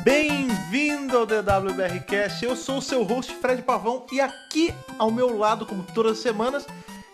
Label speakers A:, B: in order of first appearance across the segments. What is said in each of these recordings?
A: Bem-vindo ao DWBRcast, eu sou o seu host Fred Pavão e aqui ao meu lado, como todas as semanas,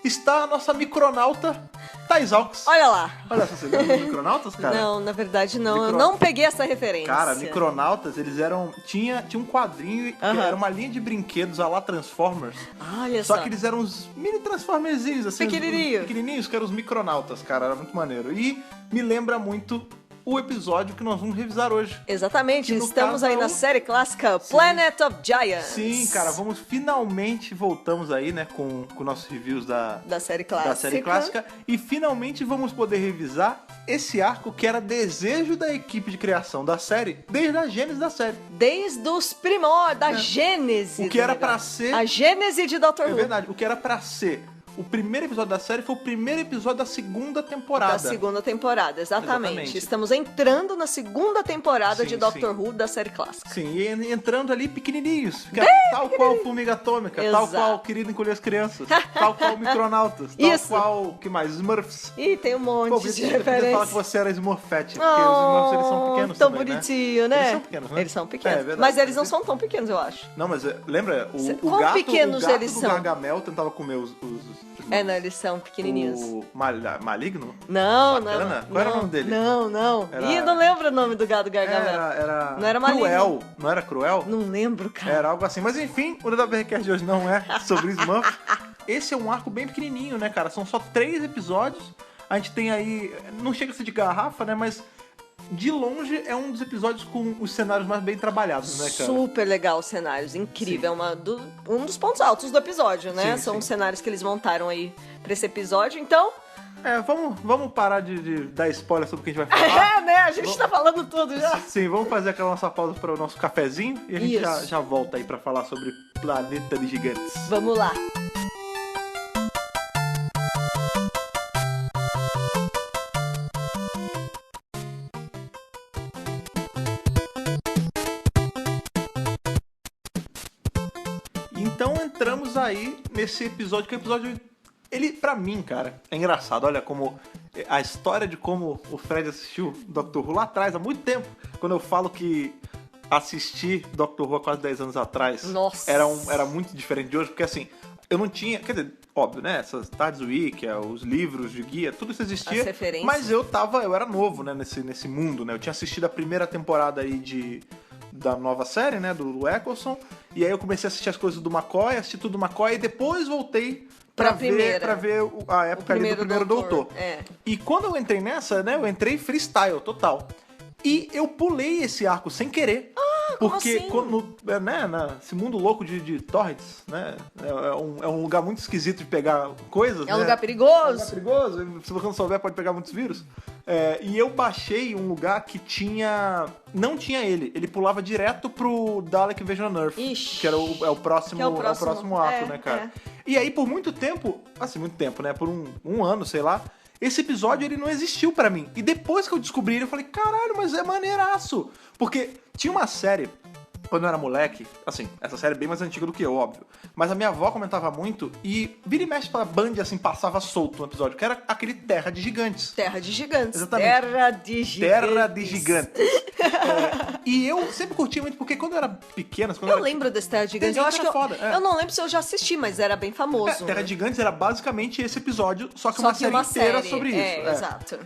A: está a nossa micronauta Thais Alves.
B: Olha lá.
A: Olha só, você lembra dos micronautas, cara?
B: Não, na verdade não, eu não peguei essa referência.
A: Cara, micronautas, eles eram... Tinha um quadrinho que era uma linha de brinquedos à la Transformers.
B: Olha só.
A: Só que eles eram uns mini Transformerzinhos, assim. Pequenininhos, que eram os micronautas, cara, era muito maneiro. E me lembra muito o episódio que nós vamos revisar hoje.
B: Exatamente, estamos aí na série clássica Planet of Giants.
A: Sim, cara, finalmente voltamos aí, né, com nossos reviews da série clássica. E finalmente vamos poder revisar esse arco que era desejo da equipe de criação da série, desde a gênese da série.
B: Desde os primórdios, da gênese.
A: O que era pra ser...
B: A gênese de Dr. Who.
A: É verdade, o que era pra ser... O primeiro episódio da série foi o primeiro episódio da segunda temporada.
B: Da segunda temporada, exatamente. Estamos entrando na segunda temporada de Dr. Who da série clássica.
A: Sim, e entrando ali pequenininhos. Tal qual Formiga Atômica, tal qual Querido Encolher as Crianças, tal qual Micronautas, tal qual, o que mais? Smurfs.
B: Ih, tem um monte de referências.
A: Eu falar que você era Smurfette, porque os Smurfs eles são pequenos
B: tão
A: também,
B: bonitinho, né?
A: Eles são pequenos, né?
B: Eles são pequenos.
A: É verdade.
B: Mas eles não são tão pequenos, eu acho.
A: Não, mas lembra? O
B: Quão
A: gato,
B: pequenos eles
A: do
B: são?
A: Gargamel tentava comer os
B: não, eles são pequenininhos.
A: O Maligno?
B: Não,
A: Bacana?
B: não.
A: Qual era o nome dele?
B: Não. Ih, não lembro o nome do gado Gargamel. Não era Maligno.
A: Cruel. Não era Cruel?
B: Não lembro, cara.
A: Era algo assim. Mas enfim, o DWBcast de hoje não é sobre Smurf. Esse é um arco bem pequenininho, né, cara? São só 3 episódios. A gente tem aí... Não chega a ser de garrafa, né, mas... De longe, é um dos episódios com os cenários mais bem trabalhados, né, cara?
B: Super legal os cenários, incrível. É um dos pontos altos do episódio, né? São os cenários que eles montaram aí pra esse episódio, então...
A: Vamos parar de dar spoiler sobre o que a gente vai falar.
B: Né? A gente tá falando tudo já.
A: Sim, vamos fazer aquela nossa pausa para o nosso cafezinho e a gente já volta aí pra falar sobre Planeta de Gigantes.
B: Vamos lá.
A: Então entramos aí nesse episódio, que é o episódio... Ele, pra mim, cara, é engraçado. Olha como... A história de como o Fred assistiu Dr. Who lá atrás, há muito tempo. Quando eu falo que assisti Dr. Who há quase 10 anos atrás...
B: Nossa!
A: Era muito diferente de hoje, porque assim... Eu não tinha... Quer dizer, óbvio, né? Essas Tardes Wiki, os livros de guia, tudo isso existia.
B: As referências.
A: Mas eu era novo, né? Nesse mundo, né? Eu tinha assistido a primeira temporada aí da nova série, né, do Eccleston, e aí eu comecei a assistir as coisas do McCoy, assisti tudo do McCoy, e depois voltei pra ver a época ali do primeiro Doutor. E quando eu entrei nessa, né, eu entrei freestyle, total. E eu pulei esse arco sem querer. Porque nesse mundo louco de torrents, né? É um lugar muito esquisito de pegar coisas.
B: É um lugar perigoso.
A: É um lugar perigoso. Se você não souber, pode pegar muitos vírus. E eu baixei um lugar que não tinha ele. Ele pulava direto pro Dalek Invasion on Earth.
B: Ixi,
A: que era o próximo ato, né, cara? E aí, por muito tempo, né? Por um ano, sei lá. Esse episódio, ele não existiu pra mim. E depois que eu descobri ele, eu falei, caralho, mas é maneiraço. Porque tinha uma série, quando eu era moleque, assim, essa série é bem mais antiga do que eu, óbvio. Mas a minha avó comentava muito e vira e mexe pra Band, assim, passava solto um episódio, que era aquele Terra de Gigantes.
B: Terra de Gigantes.
A: Exatamente.
B: Terra de Gigantes.
A: E eu sempre curti muito, porque quando eu era pequena...
B: Eu lembro desse Terra de Gigantes. Eu acho que eu não lembro se eu já assisti, mas era bem famoso.
A: Terra de Gigantes era basicamente esse episódio, só que uma série inteira sobre isso.
B: Exato.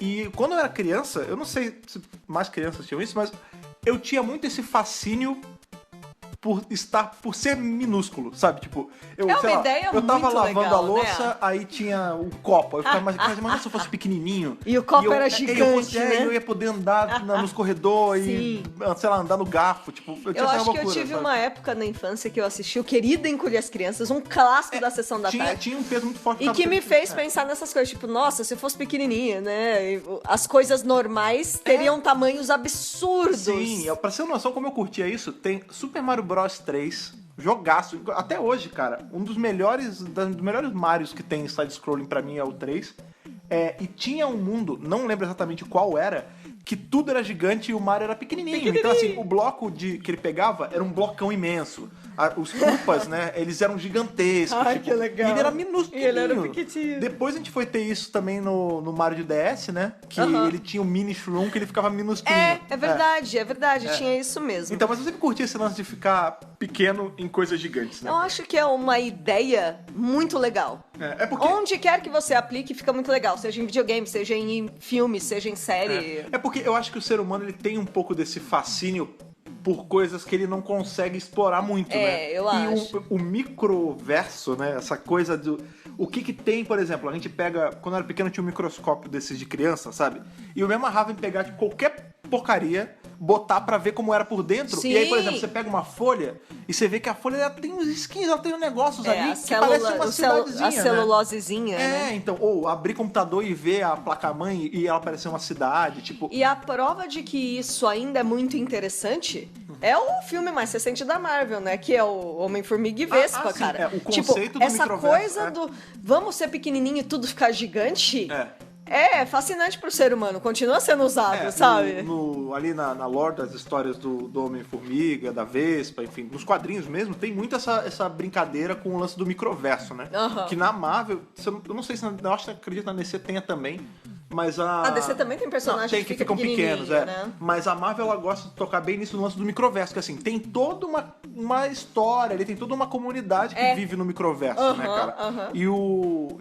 A: E quando eu era criança, eu não sei se mais crianças tinham isso, mas eu tinha muito esse fascínio por ser minúsculo, sabe? Tipo, eu tava lavando
B: legal,
A: a louça,
B: né?
A: Aí tinha um copo. Eu ficava imaginando se eu fosse pequenininho.
B: E o copo era gigante, né?
A: Eu ia poder andar nos corredores e, sei lá, andar no garfo. Tipo,
B: eu acho que eu tive uma época na infância que eu assisti o Querido Encolher as Crianças, um clássico da Sessão da Tarde.
A: Tinha um peso muito forte.
B: E que me fez pensar nessas coisas. Tipo, nossa, se eu fosse pequenininha, né? As coisas normais teriam tamanhos absurdos.
A: Sim, pra ter uma noção como eu curtia isso, tem Super Mario Bros 3, jogaço, até hoje, cara, um dos melhores Marios que tem side-scrolling pra mim é o 3, e tinha um mundo, não lembro exatamente qual era, que tudo era gigante e o Mario era pequenininho. Então, assim, o bloco que ele pegava era um blocão imenso. Os Koopas, né? Eles eram gigantescos.
B: Ai, que legal.
A: E ele era minúsculo.
B: E ele era pequitinho.
A: Depois a gente foi ter isso também no Mario de DS, né? Que ele tinha o Mini Shroom, que ele ficava minúsculo.
B: É verdade. Tinha isso mesmo.
A: Então, mas eu sempre curti esse lance de ficar pequeno em coisas gigantes, né?
B: Eu acho que é uma ideia muito legal.
A: É porque...
B: Onde quer que você aplique, fica muito legal. Seja em videogame, seja em filme, seja em série.
A: É porque eu acho que o ser humano ele tem um pouco desse fascínio por coisas que ele não consegue explorar muito, né?
B: Eu acho.
A: O microverso, né? Essa coisa do... O que tem, por exemplo, a gente pega... Quando eu era pequeno tinha um microscópio desses de criança, sabe? E eu me amarrava em pegar de qualquer porcaria, botar pra ver como era por dentro.
B: Sim.
A: E aí, por exemplo, você pega uma folha e você vê que a folha ela tem uns skins, ela tem uns negócios ali que parece uma cidadezinha,
B: a celulosezinha, né?
A: Então, ou abrir computador e ver a placa-mãe e ela parecer uma cidade, tipo...
B: E a prova de que isso ainda é muito interessante é o filme mais recente da Marvel, né? Que é o Homem-Formiga e Vespa,
A: sim.
B: cara.
A: O conceito do
B: essa
A: microverso,
B: coisa do vamos ser pequenininho e tudo ficar gigante...
A: É.
B: É fascinante pro ser humano, continua sendo usado, sabe?
A: Ali na lore das histórias do Homem-Formiga, da Vespa, enfim, nos quadrinhos mesmo, tem muito essa brincadeira com o lance do microverso, né? Que na Marvel, eu não sei se eu acho que acredito na DC tenha também, mas a
B: DC também tem personagens
A: que ficam pequenos,
B: né?
A: Mas a Marvel ela gosta de tocar bem nisso no lance do microverso, que assim, tem toda uma história, ele tem toda uma comunidade que vive no microverso, né, cara? E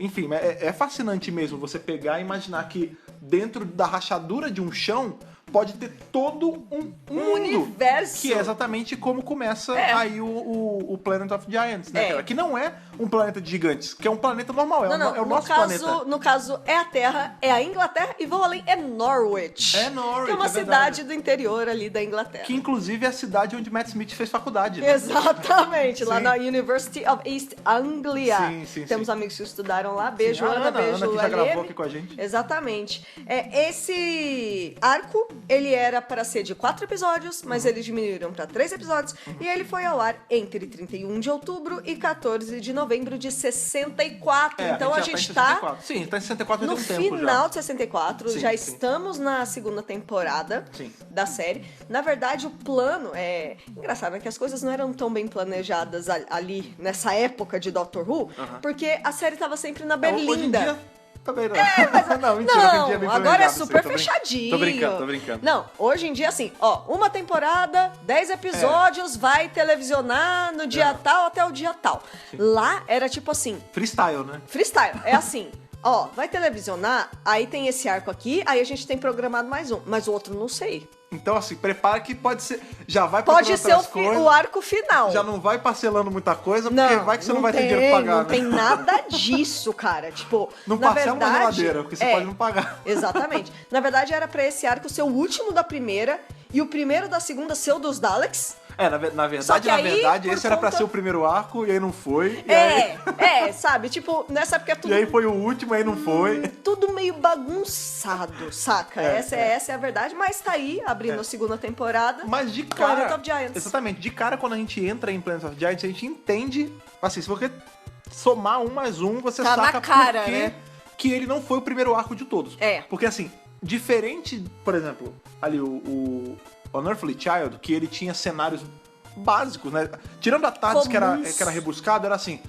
A: enfim, é fascinante mesmo você pegar e imaginar que dentro da rachadura de um chão pode ter todo um mundo
B: universo.
A: Que é exatamente como começa aí o Planet of Giants, né, cara? Que não é um planeta de gigantes, que é um planeta normal, é o nosso planeta.
B: No caso, é a Terra, é a Inglaterra e vou além, é Norwich.
A: É Norwich,
B: que é uma cidade do interior ali da Inglaterra.
A: Que inclusive é a cidade onde Matt Smith fez faculdade. Né?
B: Exatamente, lá na University of East Anglia.
A: Sim.
B: Temos amigos que estudaram lá. Beijo, Ana, beijo,
A: Ana, que já
B: Aliene.
A: gravou aqui com a gente.
B: Exatamente. Esse arco, ele era para ser de 4 episódios, mas eles diminuíram para 3 episódios, e ele foi ao ar entre 31 de outubro e 14 de novembro de 64. Então a gente tá...
A: Sim, tá em 64
B: no
A: tem um tempo já.
B: final de 64, já estamos na segunda temporada da série. Na verdade, o plano é... Engraçado, né? Que as coisas não eram tão bem planejadas ali, nessa época de Doctor Who, porque a série tava sempre na Berlinda.
A: Hoje em dia, também não.
B: Não,
A: mentira, hoje em dia é bem
B: agora é
A: planejado,
B: super
A: tô
B: fechadinho.
A: Tô brincando.
B: Não, hoje em dia, assim, uma temporada, 10 episódios, vai televisionar no dia tal até o dia tal. Lá era tipo assim...
A: Freestyle, né?
B: Freestyle, é assim... vai televisionar, aí tem esse arco aqui, aí a gente tem programado mais um, mas o outro não sei.
A: Então, assim, prepara que pode ser... Já vai
B: pode ser o arco final.
A: Já não vai parcelando muita coisa, porque vai que você não vai ter dinheiro pra pagar,
B: Não tem nada disso, cara. Tipo,
A: não
B: na
A: parcela
B: verdade,
A: uma geladeira, porque você pode não pagar.
B: Exatamente. Na verdade, era pra esse arco ser o último da primeira e o primeiro da segunda ser o dos Daleks.
A: Na verdade, esse era pra ser o primeiro arco e aí não foi.
B: Sabe? Tipo, nessa época é tudo...
A: E aí foi o último, aí não foi.
B: Tudo meio bagunçado, saca? Essa é a verdade, mas tá aí, abrindo a segunda temporada.
A: Mas de cara...
B: Planet of Giants.
A: Exatamente. De cara, quando a gente entra em Planet of Giants, a gente entende... Assim, se você somar 1 mais 1, você
B: tá
A: saca
B: na cara,
A: por
B: né?
A: que ele não foi o primeiro arco de todos. Porque, assim, diferente, por exemplo, ali o Unearthly Child, que ele tinha cenários básicos, né? Tirando a TARDIS, que era rebuscado, era assim...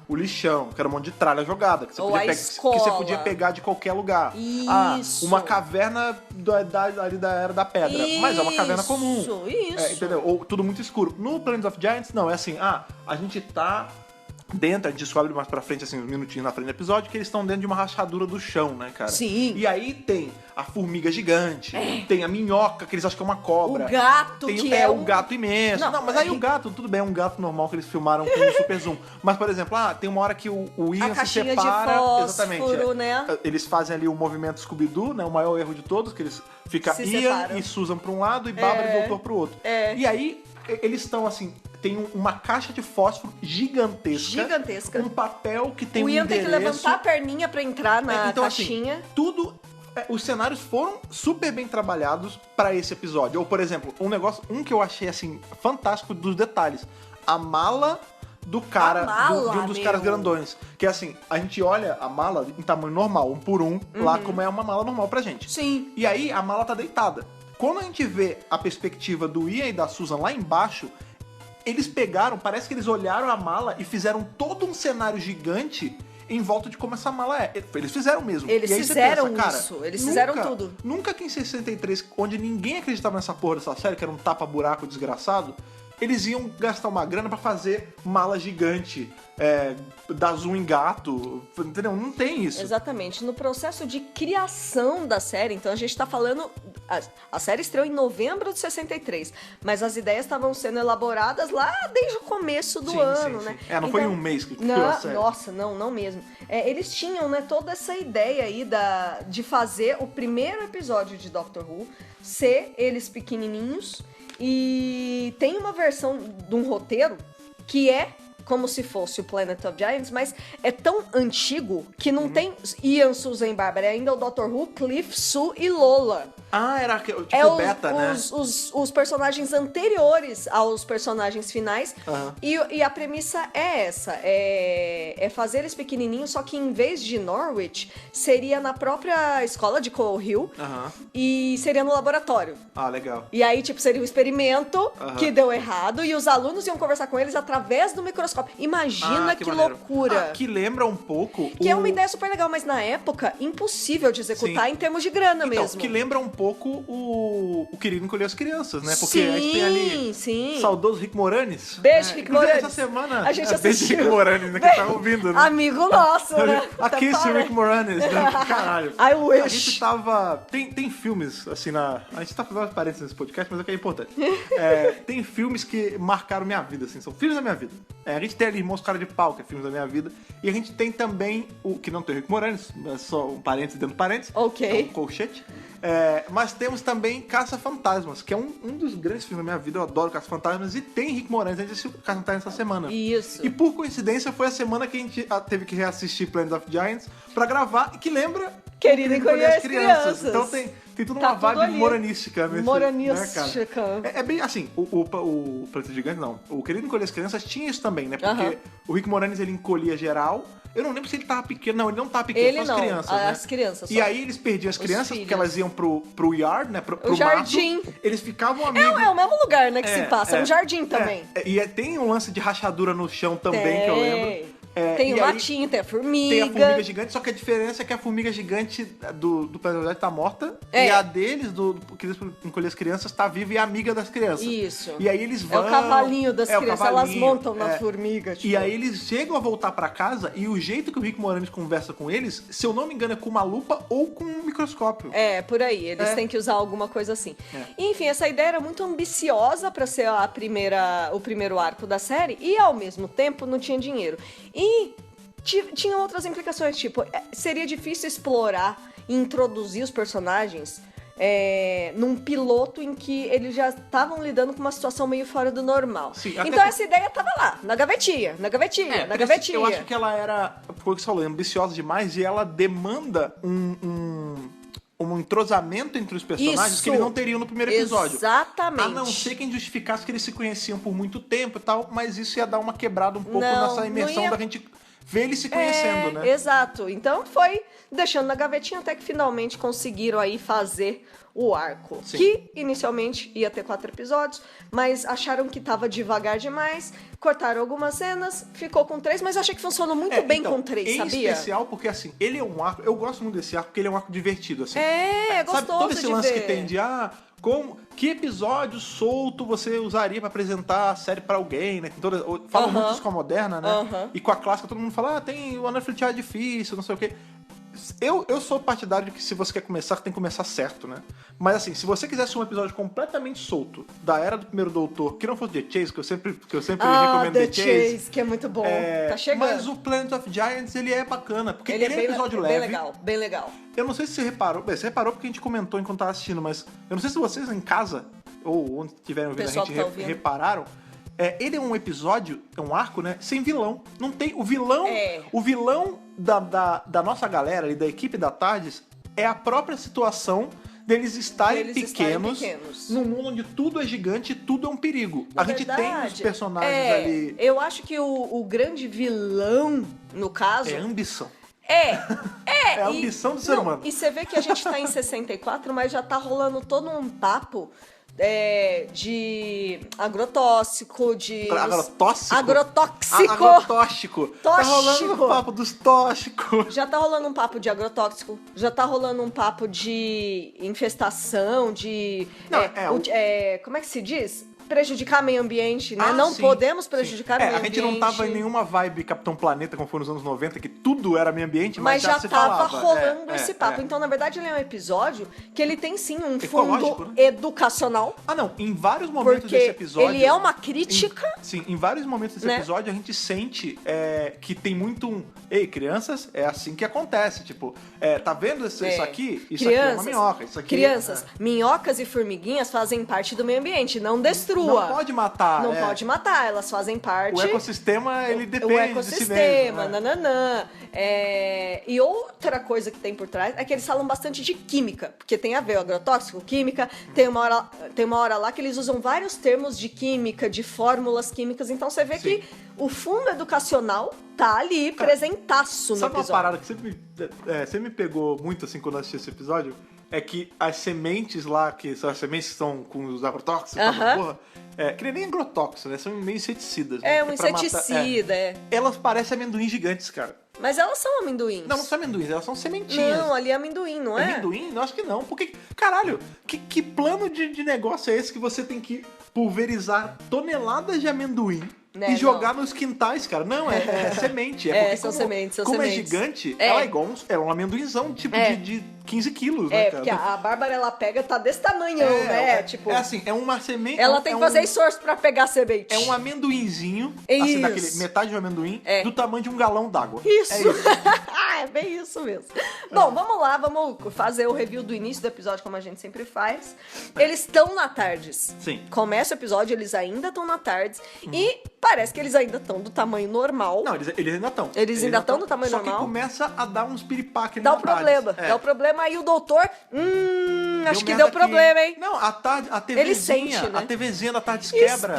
A: o lixão, que era um monte de tralha jogada, que você podia pegar de qualquer lugar.
B: Isso.
A: Uma caverna ali da Era da Pedra. Mas é uma caverna comum.
B: Isso.
A: Entendeu? Ou tudo muito escuro. No Planet of Giants, não, é assim, a gente tá dentro, a gente descobre mais pra frente, assim, uns minutinhos na frente do episódio, que eles estão dentro de uma rachadura do chão, né, cara?
B: Sim.
A: E aí tem a formiga gigante, tem a minhoca, que eles acham que é uma cobra.
B: O gato,
A: tem,
B: é
A: um gato imenso. Não, mas aí o gato, tudo bem, é um gato normal que eles filmaram com um super zoom. Mas, por exemplo, tem uma hora que o Ian se separa.
B: De fósforo,
A: exatamente.
B: Né?
A: Eles fazem ali o movimento Scooby-Doo, né? O maior erro de todos, que eles ficam Ian e Susan pra um lado e Bárbara e Doutor pro outro. E aí, eles estão assim... Tem uma caixa de fósforo gigantesca. Um papel que tem um endereço. O Ian tem que levantar
B: a perninha pra entrar na caixinha.
A: Assim, tudo... os cenários foram super bem trabalhados pra esse episódio. Ou, por exemplo, um que eu achei, assim, fantástico dos detalhes. A mala do cara, de um dos caras grandões. Que é assim, a gente olha a mala em tamanho normal, 1 por 1, lá como é uma mala normal pra gente.
B: Sim.
A: E aí, a mala tá deitada. Quando a gente vê a perspectiva do Ian e da Susan lá embaixo... eles pegaram, parece que eles olharam a mala e fizeram todo um cenário gigante em volta de como essa mala é. Eles fizeram mesmo.
B: Eles
A: e aí
B: fizeram
A: você pensa, cara,
B: isso, eles fizeram tudo.
A: Nunca que em 63, onde ninguém acreditava nessa porra dessa série, que era um tapa-buraco desgraçado, eles iam gastar uma grana pra fazer mala gigante, dar zoom em gato, entendeu? Não tem isso.
B: Exatamente. No processo de criação da série, então a gente tá falando... A série estreou em novembro de 63, mas as ideias estavam sendo elaboradas lá desde o começo do ano, né?
A: Não foi em um mês que criou a série.
B: Nossa, não mesmo. Eles tinham, né, toda essa ideia aí de fazer o primeiro episódio de Doctor Who ser eles pequenininhos, e tem uma versão de um roteiro que é como se fosse o Planet of Giants, mas é tão antigo que não tem Ian, Susan e Barbara, é ainda o Dr. Who, Cliff, Sue e Lola.
A: Era tipo beta, né?
B: Os personagens anteriores aos personagens finais. E a premissa é essa. É fazer eles pequenininhos, só que em vez de Norwich, seria na própria escola de Coal Hill. E seria no laboratório.
A: Legal.
B: E aí, tipo, seria um experimento que deu errado e os alunos iam conversar com eles através do microscópio. Imagina que loucura.
A: Que lembra um pouco...
B: Que é uma ideia super legal, mas na época, impossível de executar em termos de grana mesmo.
A: Que lembra um pouco o Querido Encolher as Crianças, né? Porque a gente tem ali saudoso Rick Moranis.
B: Beijo, Rick Moranis.
A: Essa semana...
B: A gente assistiu.
A: Beijo, Rick Moranis, né? Que tá ouvindo, né?
B: Amigo nosso, né?
A: Aqui esse Rick Moranis, né? Caralho.
B: I wish.
A: A gente tava... Tem filmes, assim, A gente tá fazendo parênteses nesse podcast, mas é que é importante. Tem filmes que marcaram minha vida, assim. São filmes da minha vida. A gente tem ali Irmãos Cara de Pau, que é filmes da minha vida. E a gente tem também o que não tem o Rick Moranis, mas só um parênteses dentro do parênteses.
B: Ok.
A: Um colchete. Mas temos também Caça-Fantasmas, que é um dos grandes filmes da minha vida. Eu adoro Caça-Fantasmas. E tem Rick Moranis. A gente assistiu Caça-Fantasmas essa semana.
B: Isso.
A: E por coincidência foi a semana que a gente teve que reassistir Planet of Giants pra gravar, e que lembra
B: Querido Encolher as Crianças.
A: Então tem toda uma vibe moranística.
B: Moranística.
A: Né, é bem assim, o Planeta Gigante não. O Querido Encolher as Crianças tinha isso também, né? Porque o Rick Moranis, ele encolhia geral. Eu não lembro se ele tava pequeno. Não, ele não tava pequeno, só as crianças, né?
B: As crianças.
A: E aí eles perdiam as crianças, porque elas iam pro yard, né? Pro
B: jardim.
A: mato. Eles ficavam amigos.
B: É o mesmo lugar, né, que se passa. É um jardim também.
A: E tem um lance de rachadura no chão também, que eu lembro.
B: Tem o matinho, tem a formiga.
A: Tem a formiga gigante, só que a diferença é que a formiga gigante do Planeta tá morta, e a deles, do Querido Encolher as Crianças, tá viva e é amiga das crianças.
B: Isso.
A: E aí eles vão...
B: É o cavalinho das crianças, elas montam na formiga. Tipo.
A: E aí eles chegam a voltar pra casa, e o jeito que o Rick Moranis conversa com eles, se eu não me engano, é com uma lupa ou com um microscópio.
B: Por aí. Eles têm que usar alguma coisa assim. Enfim, essa ideia era muito ambiciosa pra ser o primeiro arco da série, e ao mesmo tempo não tinha dinheiro. E tinha outras implicações, tipo, seria difícil explorar e introduzir os personagens num piloto em que eles já estavam lidando com uma situação meio fora do normal.
A: Sim,
B: então essa ideia tava lá, na gavetinha.
A: Eu acho que ela era, foi o que você falou, ambiciosa demais, e ela demanda um entrosamento entre os personagens que eles não teriam no primeiro episódio.
B: Exatamente.
A: A não ser que justificasse que eles se conheciam por muito tempo e tal, mas isso ia dar uma quebrada um pouco nessa imersão da gente ver eles se conhecendo, né?
B: Exato. Então foi deixando na gavetinha até que finalmente conseguiram aí fazer o arco.
A: Sim.
B: Que inicialmente ia ter 4 episódios, mas acharam que tava devagar demais, cortaram algumas cenas, ficou com 3, mas eu achei que funcionou muito bem com 3, sabia?
A: Em especial porque, assim, ele é um arco... Eu gosto muito desse arco, porque ele é um arco divertido, assim.
B: É gostoso de ver.
A: Sabe todo esse lance que tem de... que episódio solto você usaria pra apresentar a série pra alguém, né? Falam muito isso com a moderna, né? E com a clássica todo mundo fala, tem o Anel Fleteado é difícil, não sei o quê. Eu sou partidário de que se você quer começar, tem que começar certo, né? Mas assim, se você quisesse um episódio completamente solto da Era do Primeiro Doutor, que não fosse The Chase, que eu sempre recomendo The Chase,
B: que é muito bom, tá chegando.
A: Mas o Planet of Giants, ele é bacana, porque ele é um episódio leve.
B: Bem legal.
A: Eu não sei se você reparou, você reparou porque a gente comentou enquanto tava assistindo, mas eu não sei se vocês em casa, ou onde tiverem ouvindo a gente, repararam. Ele é um episódio, é um arco, né? Sem vilão. Não tem. O vilão da nossa galera e da equipe da Tardes é a própria situação deles estarem pequenos num mundo onde tudo é gigante e tudo é um perigo. A gente tem os personagens ali.
B: Eu acho que o grande vilão, no caso.
A: É a ambição.
B: É
A: a ambição do ser humano.
B: E você vê que a gente tá em 64, mas já tá rolando todo um papo de agrotóxico, de...
A: Agrotóxico?
B: Agrotóxico!
A: Agrotóxico. Tá
B: Tóxico.
A: rolando o papo dos tóxicos.
B: Já tá rolando um papo de agrotóxico, já tá rolando um papo de infestação, de...
A: Não,
B: como é que se diz? Prejudicar o meio ambiente, né? Não
A: sim,
B: podemos prejudicar o meio
A: a
B: ambiente.
A: gente não tava em nenhuma vibe Capitão Planeta, como foi nos anos 90, que tudo era meio ambiente, mas
B: já
A: se
B: tava
A: falava.
B: rolando esse papo. Então, na verdade, ele é um episódio que ele tem sim um
A: Ecológico,
B: fundo
A: né?
B: educacional.
A: Ah, não. Em vários momentos
B: Porque
A: desse episódio...
B: ele é uma crítica.
A: Em vários momentos desse
B: né?
A: episódio a gente sente que tem muito um... Ei, crianças, é assim que acontece. Tipo, tá vendo isso aqui? Isso aqui é uma minhoca. Isso aqui
B: Crianças, minhocas e formiguinhas fazem parte do meio ambiente. Não destrua.
A: Não pode matar.
B: Não pode matar, elas fazem parte...
A: O ecossistema, ele depende
B: o ecossistema,
A: de si mesmo,
B: nananã. E outra coisa que tem por trás é que eles falam bastante de química, porque tem a ver o agrotóxico, química, tem uma hora lá que eles usam vários termos de química, de fórmulas químicas, então você vê que o fundo educacional tá ali, presentaço no
A: Sabe
B: episódio.
A: uma parada que sempre me pegou muito, assim, quando eu assisti esse episódio? É que as sementes lá, que são as sementes que estão com os agrotóxicos, porra, que nem agrotóxicos, né? São meio inseticidas.
B: É,
A: né?
B: um inseticida,
A: Elas parecem amendoins gigantes, cara.
B: Mas elas são amendoins.
A: Não são amendoins, elas são sementinhas.
B: Não, ali é amendoim, não é?
A: Amendoim? Eu acho que não. Porque, caralho, que plano de negócio é esse que você tem que pulverizar toneladas de amendoim
B: Né,
A: e jogar nos quintais, cara? Não, é semente. Porque
B: são sementes,
A: como
B: sementes.
A: é gigante, ela é igual um amendoinzão, tipo de 15 quilos, né, cara?
B: Porque a Bárbara, ela pega, tá desse tamanhão, né? Tipo,
A: assim, é uma semente...
B: ela tem que fazer esforço pra pegar a semente.
A: É um amendoinzinho,
B: Isso.
A: assim, daquele metade de um amendoim, do tamanho de um galão d'água.
B: Isso.
A: É isso.
B: É bem isso mesmo. Bom, vamos lá, vamos fazer o review do início do episódio, como a gente sempre faz. Eles estão na tardes.
A: Sim.
B: Começa o episódio, eles ainda estão na tardes. E parece que eles ainda estão do tamanho normal.
A: Não, eles ainda estão.
B: Eles ainda estão do tamanho normal.
A: Só que começa a dar uns piripaques
B: Dá o problema. Dá o problema, aí o doutor... acho que deu problema, hein?
A: Não, a TVzinha,
B: Ele sente, né?
A: a TVzinha da tarde quebra.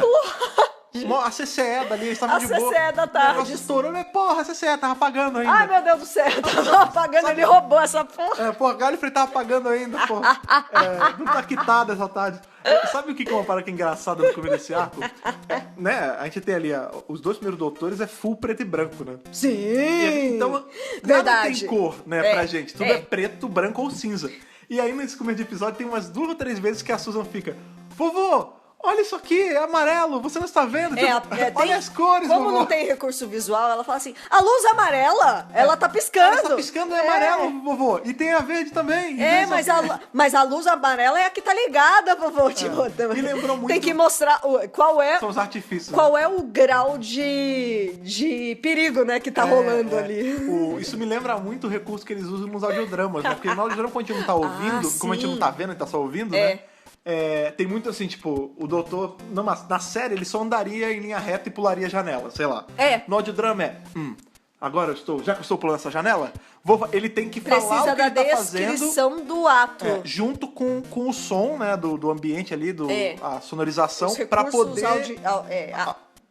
A: A CCE dali, eles estavam de boa.
B: A CCE da tarde.
A: O negócio estourou, mas porra, a CCE tava apagando ainda.
B: Ai, meu Deus do céu, tava apagando, ele roubou essa porra.
A: Porra, Galifrey tava apagando ainda, porra. Não tá quitada essa tarde. Sabe o que é uma parada que é engraçada no começo desse arco? Né? A gente tem ali, os dois primeiros doutores é full preto e branco, né?
B: Sim!
A: Então,
B: verdade.
A: Nada tem cor, né, pra gente. Tudo é preto, branco ou cinza. E aí, nesse começo de episódio, tem umas 2 ou 3 vezes que a Susan fica: vovô, olha isso aqui, é amarelo, você não está vendo? Olha as cores,
B: como
A: vovô.
B: Não tem recurso visual, ela fala assim, a luz amarela, ela tá piscando.
A: Ela tá piscando, é amarelo, vovô. E tem a verde também.
B: Mas a luz amarela é a que tá ligada, vovô. Tipo,
A: me lembrou muito...
B: Tem que mostrar qual é...
A: São os artifícios.
B: Qual é o grau de perigo, né, que tá rolando ali.
A: Isso me lembra muito o recurso que eles usam nos audiodramas, né? Porque no audiodrama, quando a gente não tá ouvindo, como a gente não tá vendo, a gente tá só ouvindo, né? Tem muito assim, tipo, o doutor, na série, ele só andaria em linha reta e pularia a janela, sei lá. No audiodrama agora já que eu estou pulando essa janela, ele tem que falar o que ele tá fazendo. Precisa da descrição
B: do ato.
A: Junto com o som, né, do ambiente ali, a sonorização, pra poder...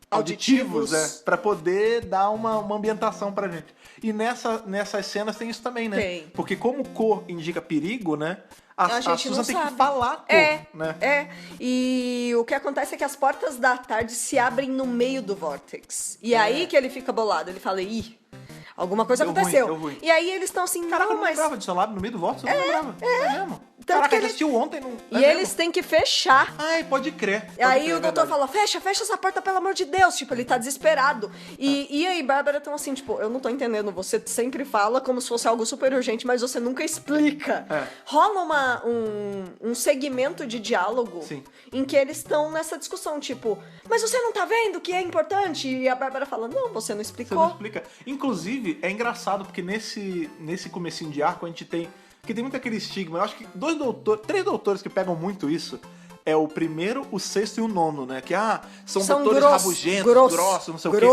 A: auditivos, pra poder dar uma ambientação pra gente. E nessas cenas tem isso também, né? Porque como cor indica perigo, né? A Susan tem que falar cor, né?
B: E o que acontece é que as portas da tarde se abrem no meio do Vortex. E aí que ele fica bolado. Ele fala, alguma coisa aconteceu.
A: Deu ruim.
B: E aí eles estão assim,
A: caraca, eu não lembrava disso lá no meio do Vortex, eu não lembrava. É mesmo.
B: Tanto
A: caraca, a gente assistiu ontem.
B: Eles têm que fechar.
A: Ai, pode crer.
B: Aí o doutor fala, fecha essa porta, pelo amor de Deus. Tipo, ele tá desesperado. E aí, Bárbara, tão assim, tipo, eu não tô entendendo. Você sempre fala como se fosse algo super urgente, mas você nunca explica. Rola um segmento de diálogo em que eles estão nessa discussão, tipo, mas você não tá vendo que é importante? E a Bárbara fala, não, você não explicou.
A: Você não explica. Inclusive, é engraçado, porque nesse comecinho de arco a gente tem... Porque tem muito aquele estigma. Eu acho que 3 doutores que pegam muito isso é o primeiro, o 6º e o 9º, né? Que são doutores rabugentos, grossos, não sei o quê.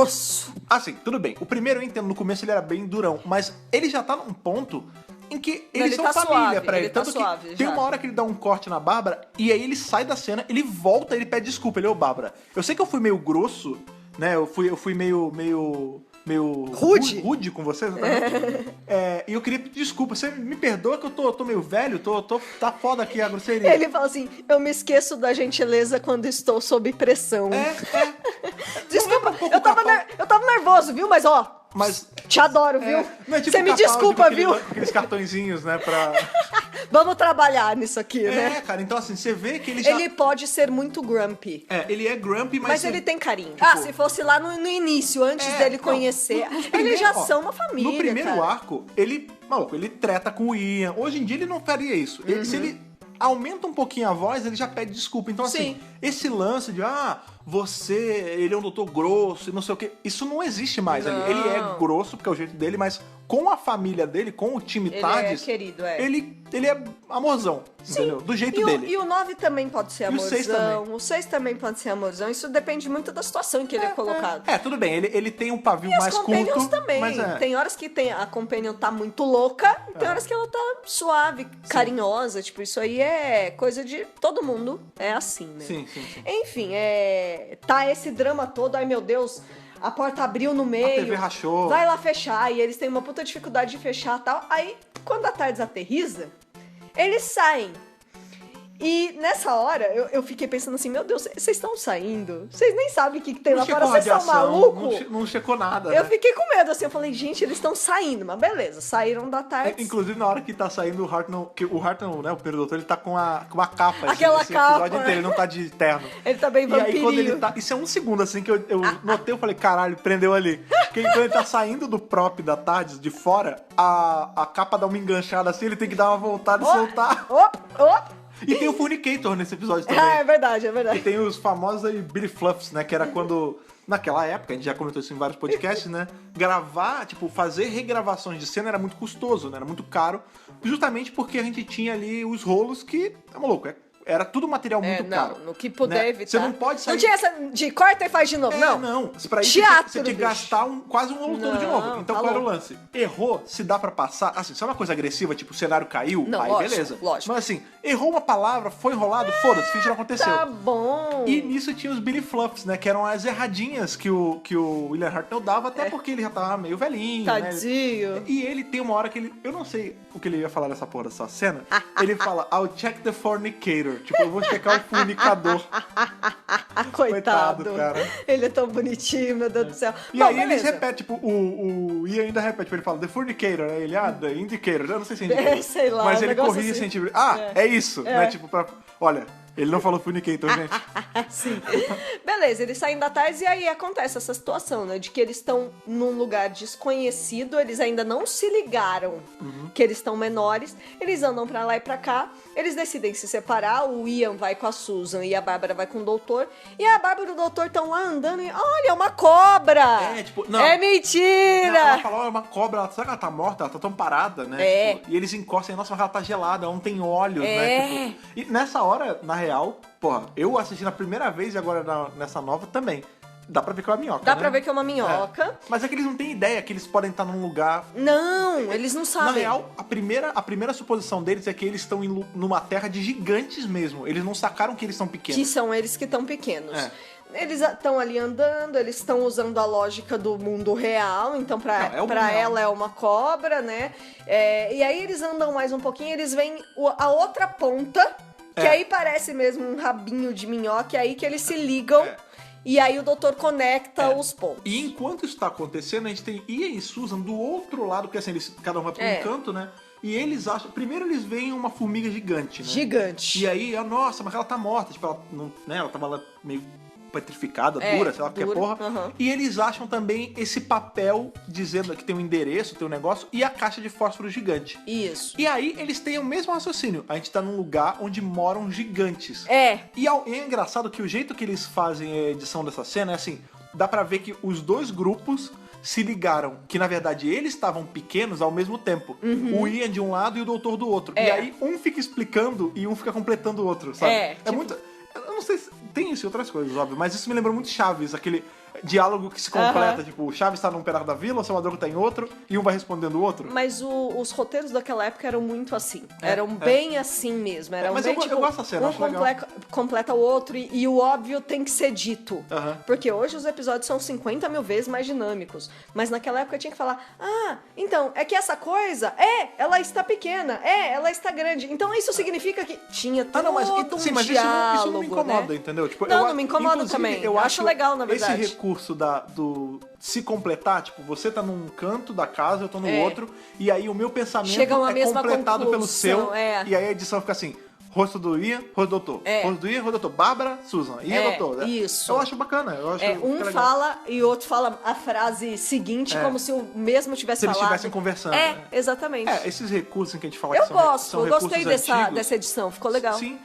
A: Assim, tudo bem. O primeiro eu entendo, no começo ele era bem durão, mas ele já tá num ponto em que eles são família pra ele. Tanto que tem uma hora que ele dá um corte na Bárbara e aí ele sai da cena, ele volta, ele pede desculpa. Ele, Bárbara, eu sei que eu fui meio grosso, né? Eu fui meio rude com você, exatamente. E eu queria pedir desculpa. Você me perdoa que eu tô meio velho, tá foda aqui a grosseria.
B: Ele fala assim, eu me esqueço da gentileza quando estou sob pressão. Desculpa, eu tava nervoso, viu? Mas te adoro, viu?
A: Não é tipo
B: você me desculpa, viu?
A: Aqueles cartõezinhos, né, pra...
B: Vamos trabalhar nisso aqui, né?
A: Cara, então assim, você vê que ele já...
B: Ele pode ser muito grumpy.
A: Ele é grumpy,
B: mas ele tem carinho.
A: Tipo...
B: se fosse lá no início, antes dele conhecer, eles já são uma família,
A: no primeiro
B: cara.
A: arco, ele treta com o Ian. Hoje em dia ele não faria isso. Se ele aumenta um pouquinho a voz, ele já pede desculpa. Então assim, esse lance de, ele é um doutor grosso e não sei o quê, isso não existe mais ali. Ele é grosso, porque é o jeito dele, mas com a família dele, com o time Tardes...
B: Ele é querido,
A: Ele é amorzão, entendeu? Do jeito dele.
B: E o 9 também pode ser amorzão.
A: O
B: 6 também pode ser amorzão. Isso depende muito da situação em que ele é colocado.
A: Tudo bem. Ele tem um pavio mais curto.
B: E as Companions também.
A: Mas
B: tem horas que a Companion tá muito louca, e tem horas que ela tá suave, carinhosa. Tipo, isso aí é coisa de... Todo mundo é assim, né?
A: Sim.
B: Enfim, tá esse drama todo. Ai, meu Deus... A porta abriu no meio.
A: A TV rachou.
B: Vai lá fechar. E eles têm uma puta dificuldade de fechar e tal. Aí, quando a Tardes aterriza, eles saem. E nessa hora, eu fiquei pensando assim, meu Deus, vocês estão saindo? Vocês nem sabem o que tem lá fora, vocês são malucos?
A: Não checou nada,
B: Eu
A: né?
B: fiquei com medo, assim, eu falei, gente, eles estão saindo. Mas beleza, saíram da Tardes.
A: Inclusive, na hora que tá saindo o Hartnell, que o Hartnell, né, o primeiro doutor, ele tá com uma capa.
B: Aquela
A: esse
B: capa.
A: episódio inteiro, ele não tá de terno.
B: Ele tá bem vampirinho.
A: E aí, quando ele tá... Isso é um segundo, assim, que eu notei, eu falei, caralho, prendeu ali. Porque quando ele tá saindo do prop da Tardes, de fora, a capa dá uma enganchada assim, ele tem que dar uma voltada e soltar. E tem o Funicator nesse episódio também.
B: É verdade.
A: E tem os famosos aí Billy Fluffs, né? Que era quando... Naquela época, a gente já comentou isso em vários podcasts, né? Fazer regravações de cena era muito custoso, né? Era muito caro. Justamente porque a gente tinha ali os rolos que... É maluco, era tudo material muito caro.
B: No que puder
A: né?
B: evitar.
A: Você não pode sair...
B: Não tinha essa de corta e faz de novo, não.
A: Não, pra isso
B: Teatro,
A: você tinha que gastar quase um rolo todo de novo. Então qual era o lance? Errou, se dá pra passar... Assim, se é uma coisa agressiva, tipo, o cenário caiu,
B: não,
A: aí
B: lógico,
A: beleza.
B: Lógico.
A: Mas assim, errou uma palavra, foi enrolado, foda-se, finge que não aconteceu.
B: Tá bom.
A: E nisso tinha os Billy Fluffs, né? Que eram as erradinhas que o William Hartnell dava, até porque ele já tava meio velhinho,
B: Tadinho.
A: né? E ele tem uma hora que ele... Eu não sei o que ele ia falar nessa porra dessa cena. Ele fala, I'll check the fornicator. Tipo, eu vou checar o fornicador.
B: Coitado,
A: cara.
B: Ele é tão bonitinho, meu Deus do céu.
A: E aí eles repetem, tipo, o Ian ainda repete, ele fala, the fornicator, né? Ele, the indicator. Eu não sei se é indicator.
B: Sei lá,
A: mas ele corrige
B: assim.
A: assim, tipo, é isso, né? Tipo, olha... Ele não falou fornicator, gente.
B: Sim. Beleza, eles saem da Tardes e aí acontece essa situação, né? De que eles estão num lugar desconhecido, eles ainda não se ligaram que eles estão menores, eles andam pra lá e pra cá, eles decidem se separar, o Ian vai com a Susan e a Bárbara vai com o doutor, e a Bárbara e o doutor estão lá andando e, olha, é uma cobra!
A: Não.
B: É mentira!
A: Não, ela fala, olha, uma cobra, será que ela tá morta? Ela tá tão parada, né? Tipo, e eles encostam e, nossa, mas ela tá gelada, ela não tem olhos, né? Tipo, e nessa hora, na real, porra, eu assisti na primeira vez e agora nessa nova também. Dá pra ver que é uma minhoca,
B: Dá pra ver que é uma minhoca.
A: Mas é que eles não têm ideia que eles podem estar num lugar...
B: Não, eles não sabem.
A: Na real, a primeira suposição deles é que eles estão numa terra de gigantes mesmo. Eles não sacaram que eles são pequenos.
B: Que são eles que estão pequenos. Eles estão ali andando, eles estão usando a lógica do mundo real, então pra ela é uma cobra, né? E aí eles andam mais um pouquinho, eles veem a outra ponta, que aí parece mesmo um rabinho de minhoca, e aí que eles se ligam. E aí o doutor conecta os pontos.
A: E enquanto isso tá acontecendo, a gente tem Ian e Susan do outro lado, porque assim, cada um vai pra um canto, né? E eles acham... Primeiro eles veem uma formiga gigante, né?
B: Gigante.
A: E aí, nossa, mas ela tá morta. Tipo, ela, não, né? Ela tava lá meio petrificada, dura, sei lá o que é porra. E eles acham também esse papel dizendo que tem um endereço, tem um negócio, e a caixa de fósforo gigante.
B: Isso.
A: E aí eles têm o mesmo raciocínio. A gente tá num lugar onde moram gigantes. E é engraçado que o jeito que eles fazem a edição dessa cena é assim, dá pra ver que os dois grupos se ligaram, que na verdade eles estavam pequenos ao mesmo tempo. O Ian de um lado e o doutor do outro. E aí um fica explicando e um fica completando o outro, sabe? É tipo... muito... Eu não sei se tem isso e outras coisas, óbvio, mas isso me lembrou muito Chaves, aquele... diálogo que se completa. Tipo, o Chaves tá num pedaço da vila, o seu Madruga tá em outro, e um vai respondendo o outro.
B: Mas os roteiros daquela época eram muito assim. Eram bem assim mesmo. Eram
A: mas
B: bem,
A: eu gosto da cena, acho legal.
B: Completa o outro e o óbvio tem que ser dito.
A: Aham.
B: Porque hoje os episódios são 50 mil vezes mais dinâmicos. Mas naquela época tinha que falar, então, é que essa coisa, ela está pequena, ela está grande. Então isso significa que tinha todo
A: mas
B: diálogo,
A: isso não me incomoda,
B: né?
A: entendeu? Tipo,
B: Não me incomoda também.
A: Eu
B: acho legal, na verdade.
A: Esse recurso do se completar, tipo, você tá num canto da casa, eu tô no outro, e aí o meu pensamento
B: Chegam à
A: é
B: mesma
A: completado pelo
B: conclusão,
A: seu, e aí a edição fica assim, rosto do Ian, rosto do doutor. Rosto do Ian, rosto do doutor. Bárbara, Susan. Ian, doutor.
B: Isso.
A: Eu acho bacana. Eu acho
B: um fala e o outro fala a frase seguinte como se o mesmo tivesse falado.
A: Se eles estivessem conversando.
B: Exatamente.
A: Esses recursos que a gente fala
B: eu
A: que
B: gosto,
A: são
B: eu gostei
A: antigos,
B: dessa edição, ficou legal.
A: Sim.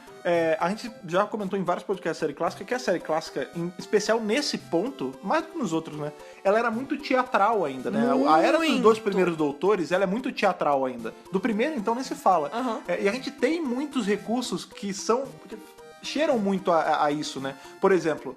A: A gente já comentou em vários podcasts da série clássica que a série clássica, em especial nesse ponto, mais do que nos outros, né? Ela era muito teatral ainda, né? A era dos 2 primeiros doutores, ela é muito teatral ainda. Do primeiro, então, nem se fala. E a gente tem muitos recursos que cheiram muito a isso, né? Por exemplo,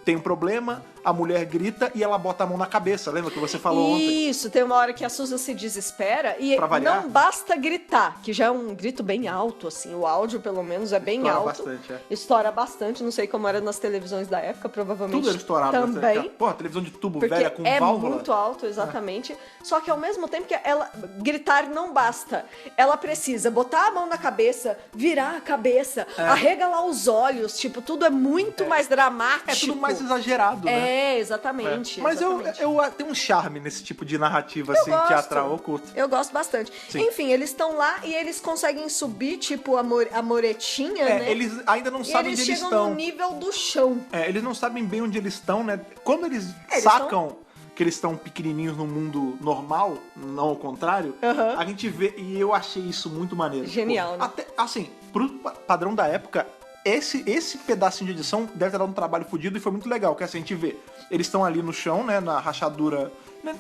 A: tem um problema, a mulher grita e ela bota a mão na cabeça. Lembra que você falou ontem?
B: Isso, tem uma hora que a Susan se desespera e não basta gritar, que já é um grito bem alto, assim. O áudio, pelo menos, é bem alto.
A: Bastante,
B: Estoura bastante, não sei como era nas televisões da época, provavelmente.
A: Tudo era estourado.
B: Também.
A: Pô, televisão de tubo
B: porque
A: velha com
B: é
A: válvula.
B: muito alto, exatamente. Só que ao mesmo tempo que ela gritar não basta. Ela precisa botar a mão na cabeça, virar a cabeça, arregalar os olhos, tipo, tudo é muito mais dramático.
A: É tudo mais exagerado, né?
B: Exatamente.
A: Mas
B: exatamente.
A: eu tenho um charme nesse tipo de narrativa, assim, teatral, oculto.
B: Eu gosto bastante. Sim. Enfim, eles estão lá e eles conseguem subir, tipo, a moretinha, né?
A: Eles ainda não sabem onde eles estão.
B: Eles chegam no nível do chão.
A: Eles não sabem bem onde eles estão, né? Quando eles sacam que eles estão pequenininhos no mundo normal, não ao contrário, a gente vê, e eu achei isso muito maneiro.
B: Genial, né?
A: Até, assim, pro padrão da época, esse pedacinho de edição deve ter dado um trabalho fodido e foi muito legal, que assim, a gente vê, eles estão ali no chão, né, na rachadura,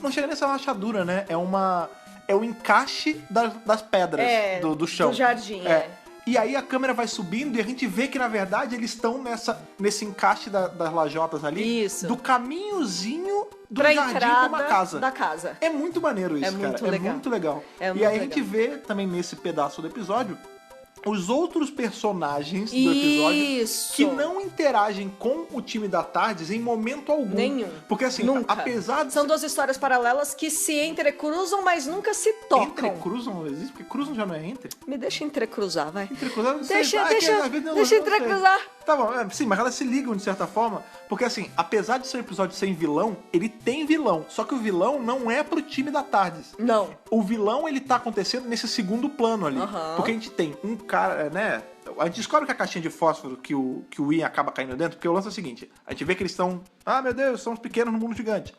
A: não chega nessa rachadura, né, é o encaixe das pedras do chão.
B: Do jardim,
A: E aí a câmera vai subindo e a gente vê que, na verdade, eles estão nesse encaixe das lajotas ali, do caminhozinho do jardim pra uma casa.
B: Da casa.
A: É muito maneiro isso, cara.
B: Muito legal.
A: É muito legal. E aí a gente vê também nesse pedaço do episódio os outros personagens do episódio que não interagem com o time da Tardes em momento algum.
B: Nenhum.
A: Porque assim, apesar de...
B: São 2 histórias paralelas que se entrecruzam, mas nunca se tocam.
A: Entrecruzam não existe? Porque cruzam já não é entre?
B: Me deixa entrecruzar, vai.
A: Entrecruzar não sei.
B: Deixa entrecruzar.
A: Tá bom, sim, mas elas se ligam de certa forma, porque assim, apesar de ser um episódio sem vilão, ele tem vilão, só que o vilão não é pro time da Tardes.
B: Não.
A: O vilão, ele tá acontecendo nesse segundo plano ali, porque a gente tem um cara, né, a gente descobre que a caixinha de fósforo que o Ian acaba caindo dentro, porque o lance é o seguinte, a gente vê que eles estão, meu Deus, somos pequenos no mundo gigante.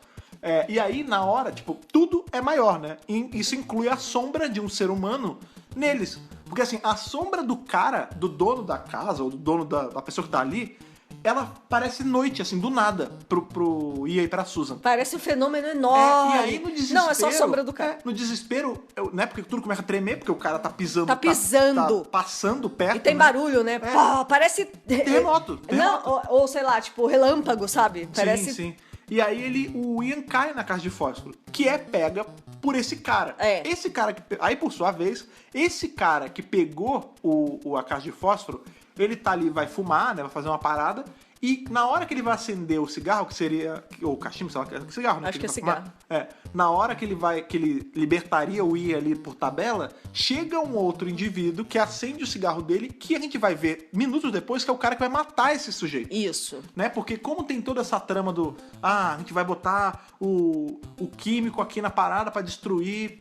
A: E aí, na hora, tipo, tudo é maior, né? E isso inclui a sombra de um ser humano neles. Porque, assim, a sombra do cara, do dono da casa, ou do dono da pessoa que tá ali, ela parece noite, assim, do nada, pro Ian e pra Susan.
B: Parece um fenômeno enorme.
A: E aí, no desespero...
B: Não, é só a sombra do cara.
A: No desespero, né? Porque tudo começa a tremer, porque o cara tá pisando.
B: Tá pisando.
A: Tá passando perto.
B: E tem barulho, né? Pô, parece...
A: Terremoto.
B: Não, ou sei lá, tipo, relâmpago, sabe? Parece...
A: Sim. E aí o Ian cai na caixa de fósforo, que é pega por esse cara. Esse cara que... Aí, por sua vez, esse cara que pegou a caixa de fósforo, ele tá ali, vai fumar, né? Vai fazer uma parada. E na hora que ele vai acender o cigarro, que seria... Ou cachimbo, sei lá, cigarro, né?
B: Acho que é cigarro.
A: Na hora que ele libertaria o Ian ali por tabela, chega um outro indivíduo que acende o cigarro dele, que a gente vai ver minutos depois, que é o cara que vai matar esse sujeito.
B: Isso.
A: Né? Porque como tem toda essa trama do... a gente vai botar o químico aqui na parada pra destruir...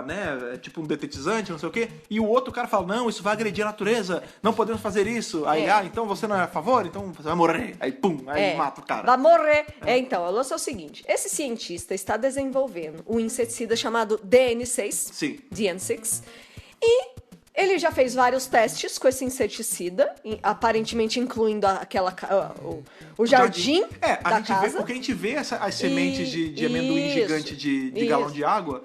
A: né, tipo um detetizante, não sei o quê, e o outro cara fala, não, isso vai agredir a natureza, não podemos fazer isso, aí, então você não é a favor, então você vai morrer, aí pum, aí mata o cara.
B: Vai morrer. Então, o lance é o seguinte, esse cientista está desenvolvendo um inseticida chamado DN6,
A: Sim.
B: DN6, e ele já fez vários testes com esse inseticida, aparentemente incluindo o jardim da casa.
A: Porque a gente vê as sementes de amendoim gigante de galão de água.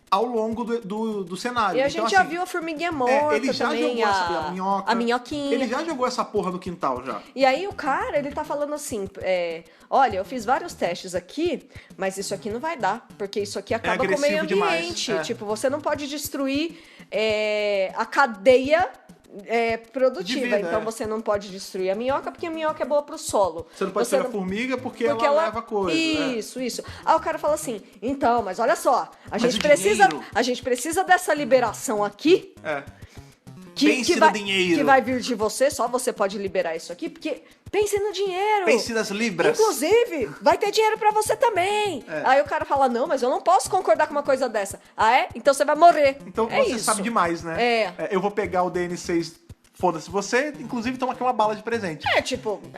A: ao longo do cenário.
B: E a
A: Então,
B: gente já
A: assim,
B: viu a formiguinha morta
A: ele já
B: também,
A: jogou a minhoca.
B: a minhoquinha.
A: Ele já jogou essa porra no quintal, já.
B: E aí o cara, ele tá falando assim, olha, eu fiz vários testes aqui, mas isso aqui não vai dar, porque isso aqui acaba com o meio
A: agressivo
B: ambiente.
A: demais,
B: Tipo, você não pode destruir a cadeia produtiva.
A: De vida,
B: então você não pode destruir a minhoca, porque a minhoca é boa pro solo.
A: Você não pode ser a formiga porque ela leva coisa.
B: Isso. Aí o cara fala assim, então, mas olha só, a gente precisa dessa liberação aqui.
A: Pense no dinheiro.
B: Que vai vir de você, só você pode liberar isso aqui, porque pense no dinheiro.
A: Pense nas libras.
B: Inclusive, vai ter dinheiro pra você também. Aí o cara fala, não, mas eu não posso concordar com uma coisa dessa. Ah, é? Então você vai morrer.
A: Então você sabe demais, né? Eu vou pegar o DN6, foda-se você, inclusive toma aqui uma bala de presente.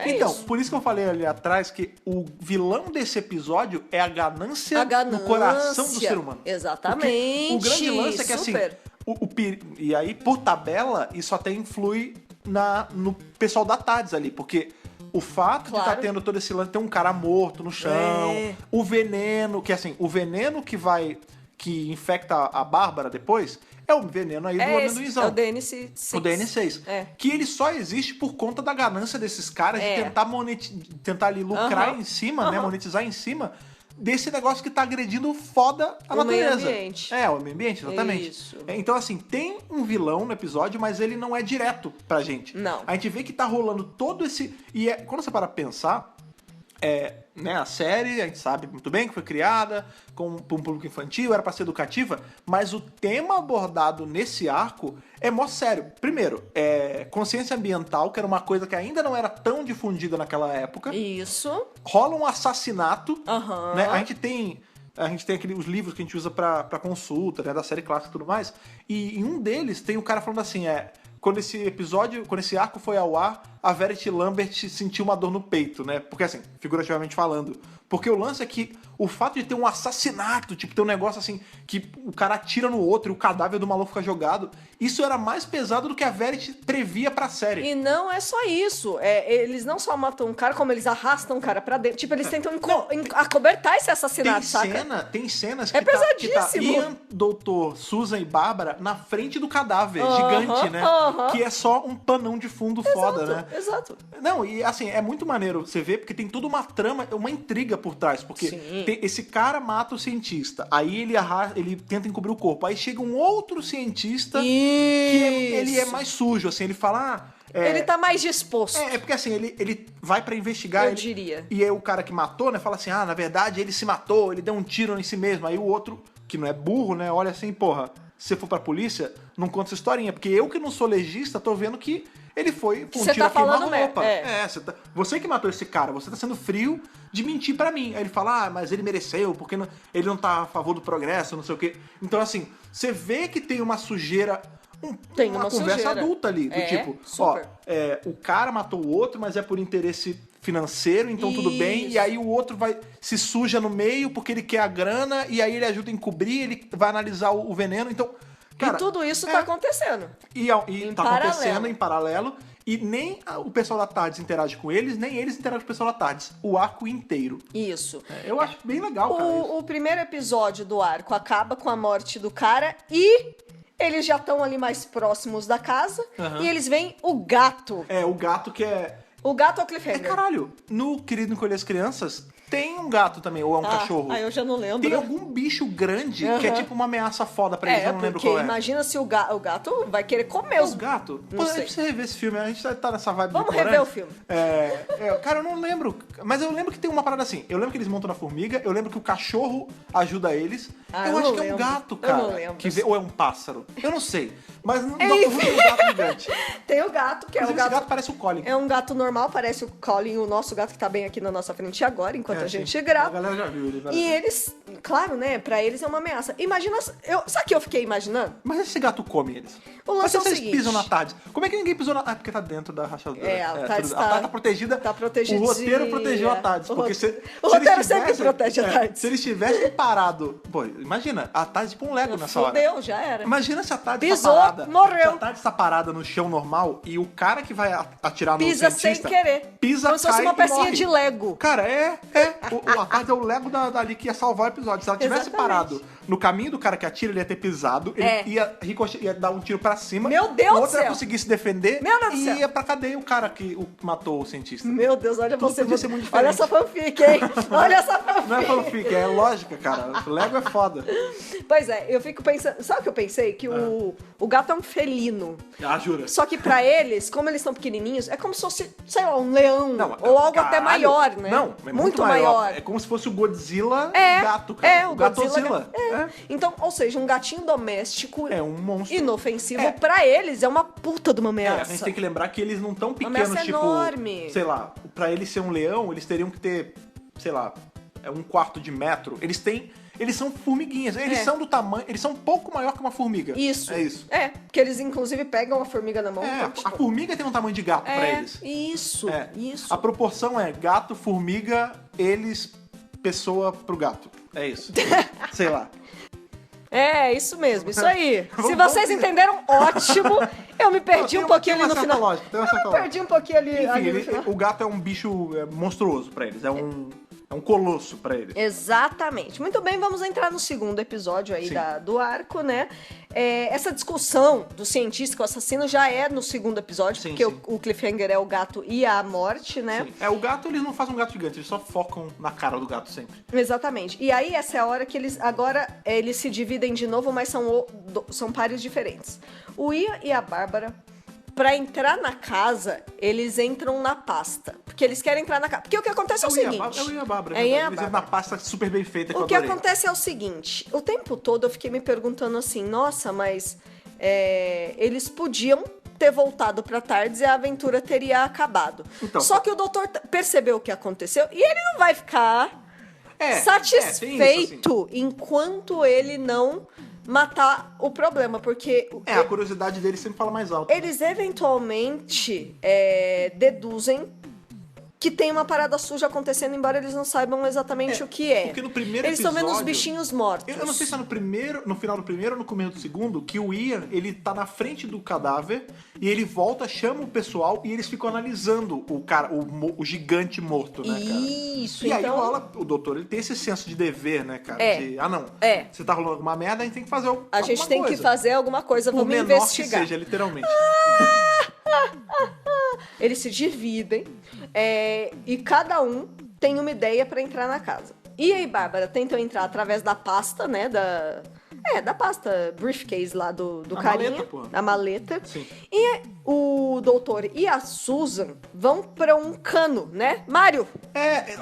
A: Então,
B: isso.
A: por isso que eu falei ali atrás que o vilão desse episódio é a ganância no coração do ser humano.
B: Exatamente.
A: Porque o grande lance é que assim, e aí, por tabela, isso até influi no pessoal da TARDIS ali, porque o fato de estar tendo todo esse lance, tem um cara morto no chão, o veneno, que assim, o veneno que infecta a Bárbara depois, é o veneno aí do amendoinzão.
B: É o DN6.
A: O DN6. Que ele só existe por conta da ganância desses caras de tentar ali lucrar em cima, né? Monetizar em cima desse negócio que tá agredindo foda a natureza.
B: Meio ambiente.
A: O meio ambiente, exatamente.
B: Isso.
A: Então, assim, tem um vilão no episódio, mas ele não é direto pra gente.
B: Não.
A: A gente vê que tá rolando todo esse... E quando você para pensar, né, a série, a gente sabe muito bem que foi criada para um público infantil, era para ser educativa, mas o tema abordado nesse arco é mó sério. Primeiro, consciência ambiental, que era uma coisa que ainda não era tão difundida naquela época.
B: Isso.
A: Rola um assassinato,
B: Uhum.
A: né? A gente tem os livros que a gente usa pra consulta, né, da série clássica e tudo mais, e em um deles tem o cara falando assim, quando esse arco foi ao ar, a Verity Lambert sentiu uma dor no peito, né? Porque assim, figurativamente falando. Porque o lance é que o fato de ter um assassinato, tipo, ter um negócio assim, que o cara atira no outro e o cadáver do maluco fica jogado, isso era mais pesado do que a Verity previa pra série.
B: E não é só isso. Eles não só matam um cara, como eles arrastam o cara pra dentro. Tipo, eles tentam acobertar esse assassinato, saca?
A: Tem cenas
B: que
A: tá
B: pesadíssimo.
A: Ian, Doutor, Susan e Bárbara na frente do cadáver, gigante, né? Que é só um panão de fundo foda, né?
B: Exato.
A: Não, e assim, é muito maneiro você ver, porque tem toda uma trama, uma intriga por trás, porque esse cara mata o cientista, aí ele tenta encobrir o corpo, aí chega um outro cientista que ele é mais sujo, assim, ele fala...
B: ele tá mais disposto.
A: Porque assim, ele vai pra investigar.
B: Eu diria.
A: E aí o cara que matou, né, fala assim, na verdade ele se matou, ele deu um tiro em si mesmo. Aí o outro, que não é burro, né, olha assim, porra, se você for pra polícia, não conta essa historinha, porque eu que não sou legista, tô vendo que ele foi com um tiro a queima-roupa. Você que matou esse cara, você tá sendo frio de mentir pra mim. Aí ele fala, mas ele mereceu, porque ele não tá a favor do progresso, não sei o quê. Então assim, você vê que tem uma sujeira... Tem uma conversa sujeira adulta ali, do tipo, o cara matou o outro, mas é por interesse financeiro, então tudo bem, e aí o outro se suja no meio porque ele quer a grana, e aí ele ajuda a encobrir, ele vai analisar o veneno, então... Cara,
B: e tudo isso tá acontecendo.
A: E tá acontecendo em paralelo, e nem o pessoal da TARDIS interage com eles, nem eles interagem com o pessoal da TARDIS. O arco inteiro.
B: Isso.
A: Eu acho bem legal, cara.
B: O primeiro episódio do arco acaba com a morte do cara e... eles já estão ali mais próximos da casa e eles veem o gato.
A: O gato que é...
B: O gato é o cliffhanger.
A: Caralho, no Querido Encolher as Crianças tem um gato também, ou é um cachorro.
B: Eu já não lembro.
A: Tem algum bicho grande que é tipo uma ameaça foda pra eles, eu não lembro qual é.
B: Imagina se o gato vai querer comer os...
A: O gato?
B: Não sei.
A: É pra você rever esse filme, a gente tá nessa vibe.
B: Vamos rever o filme.
A: Cara, eu não lembro, mas eu lembro que tem uma parada assim, eu lembro que eles montam na formiga, eu lembro que o cachorro ajuda eles, eu acho que é um gato, cara.
B: Eu não lembro.
A: Ou é um pássaro, eu não sei, mas no Doctor Who tem um gato gigante.
B: Tem o gato, que
A: Inclusive, esse gato parece o Colin.
B: É um gato normal, parece o Colin, o nosso gato que tá bem aqui na nossa frente agora, enquanto a gente grava.
A: A galera já viu ele.
B: E eles, claro, né, pra eles é uma ameaça. Imagina, sabe o que eu fiquei imaginando?
A: Mas esse gato come eles.
B: O lance é o
A: eles
B: seguinte.
A: pisam na TARDIS. Como é que ninguém pisou na TARDIS? Porque tá dentro da rachadura.
B: A TARDIS
A: tá protegida.
B: Tá protegidinha.
A: O roteiro protegeu a TARDIS.
B: O roteiro sempre protege a TARDIS.
A: Se eles tivessem parado... Pô, imagina, a TARDIS tipo um Lego nessa hora.
B: Fudeu, já era.
A: Imagina se a TARDIS
B: pisou,
A: tá parada.
B: morreu.
A: Se a TARDIS tá parada no chão normal e o cara que vai atirar no
B: pisa
A: cientista...
B: sem querer.
A: Pisa,
B: como se fosse uma pecinha
A: morre.
B: de Lego.
A: Cara, a TARDIS é o Lego dali que ia salvar o episódio. Se ela tivesse parado no caminho do cara que atira, ele ia ter pisado, ele ia dar um tiro pra cima.
B: Meu Deus
A: o
B: do
A: outro ia
B: céu!
A: conseguir se defender
B: Meu Deus do
A: e
B: céu!
A: ia pra cadeia o cara que matou o cientista.
B: Meu Deus, olha
A: Tudo
B: você.
A: podia ser muito
B: Olha
A: diferente.
B: essa fanfic, hein? Olha essa fanfic.
A: Não é fanfic, é lógica, cara. O Lego é foda.
B: Pois é, eu fico pensando... Sabe o que eu pensei? Que o gato é um felino.
A: Ah, jura?
B: Só que pra eles, como eles são pequenininhos, é como se fosse, sei lá, um leão.
A: Não,
B: ou algo
A: caralho.
B: até maior, né?
A: Não, é muito
B: maior.
A: É como se fosse o Godzilla gato, cara.
B: É, o
A: Godzilla.
B: Então, ou seja, um gatinho doméstico
A: É um monstro.
B: inofensivo, pra eles é uma puta de uma
A: A
B: ameaça.
A: gente tem que lembrar que eles não tão pequenos,
B: ameaça
A: tipo...
B: enorme.
A: Sei lá, pra ele ser um leão, eles teriam que ter, sei lá, 1/4 de metro. Eles são formiguinhas. Eles são do tamanho... Eles são um pouco maior que uma formiga.
B: Isso.
A: É isso.
B: É, porque eles inclusive pegam a formiga na mão.
A: É,
B: então, tipo,
A: a formiga tem um tamanho de gato pra eles.
B: Isso, isso.
A: A proporção é gato, formiga, eles, pessoa pro gato. É isso. Sei lá.
B: É, isso mesmo, isso aí. Se
A: Vamos-
B: vocês entenderam, ótimo. Eu me perdi
A: Não,
B: um pouquinho
A: tem
B: ali
A: uma
B: no
A: certa
B: final.
A: lógica, tem uma certa
B: Eu
A: lógica.
B: perdi um pouquinho ali,
A: Enfim,
B: ali no final.
A: o gato é um bicho monstruoso pra eles. É um colosso pra eles.
B: Exatamente. Muito bem, vamos entrar no segundo episódio aí
A: Sim.
B: do arco, né? Essa discussão do cientista com o assassino já é no segundo episódio,
A: Sim,
B: porque
A: sim.
B: o cliffhanger é o gato e a morte, né?
A: Sim. O gato, eles não fazem um gato gigante, eles só focam na cara do gato sempre.
B: Exatamente. E aí, essa é a hora que eles se dividem de novo, mas são pares diferentes. O Ian e a Bárbara, pra entrar na casa, eles entram na pasta. Porque eles querem entrar na casa. Porque o que acontece é o seguinte...
A: Eu e a Bárbara.
B: É,
A: Eles
B: Ian e a
A: entram na
B: Bárbara.
A: pasta super bem feita que eu
B: O que
A: adorei.
B: acontece é o seguinte, o tempo todo eu fiquei me perguntando assim, nossa, mas eles podiam ter voltado pra Tardes e a aventura teria acabado.
A: Então,
B: Só que o doutor percebeu o que aconteceu e ele não vai ficar
A: tem isso,
B: satisfeito enquanto ele não matar o problema, porque
A: a curiosidade dele sempre fala mais alto.
B: eles eventualmente deduzem que tem uma parada suja acontecendo, embora eles não saibam exatamente o que é.
A: Porque no primeiro
B: eles estão vendo os
A: episódio-
B: bichinhos mortos.
A: Eu não sei se é no final do primeiro ou no começo do segundo, que o Ian, ele tá na frente do cadáver e ele volta, chama o pessoal e eles ficam analisando o cara, o gigante morto, né, cara?
B: Isso,
A: E aí
B: então...
A: o doutor, ele tem esse senso de dever, né, cara? De, não, você tá rolando alguma merda, a gente tem que fazer
B: A gente tem que fazer alguma coisa,
A: Por
B: vamos
A: menor
B: investigar.
A: que seja, literalmente.
B: Eles se dividem e cada um tem uma ideia pra entrar na casa. E aí, Bárbara tentam entrar através da pasta, né, da pasta briefcase lá do
A: A
B: carinha.
A: maleta, porra.
B: A maleta.
A: Sim.
B: E o doutor e a Susan vão pra um cano, né? Mario!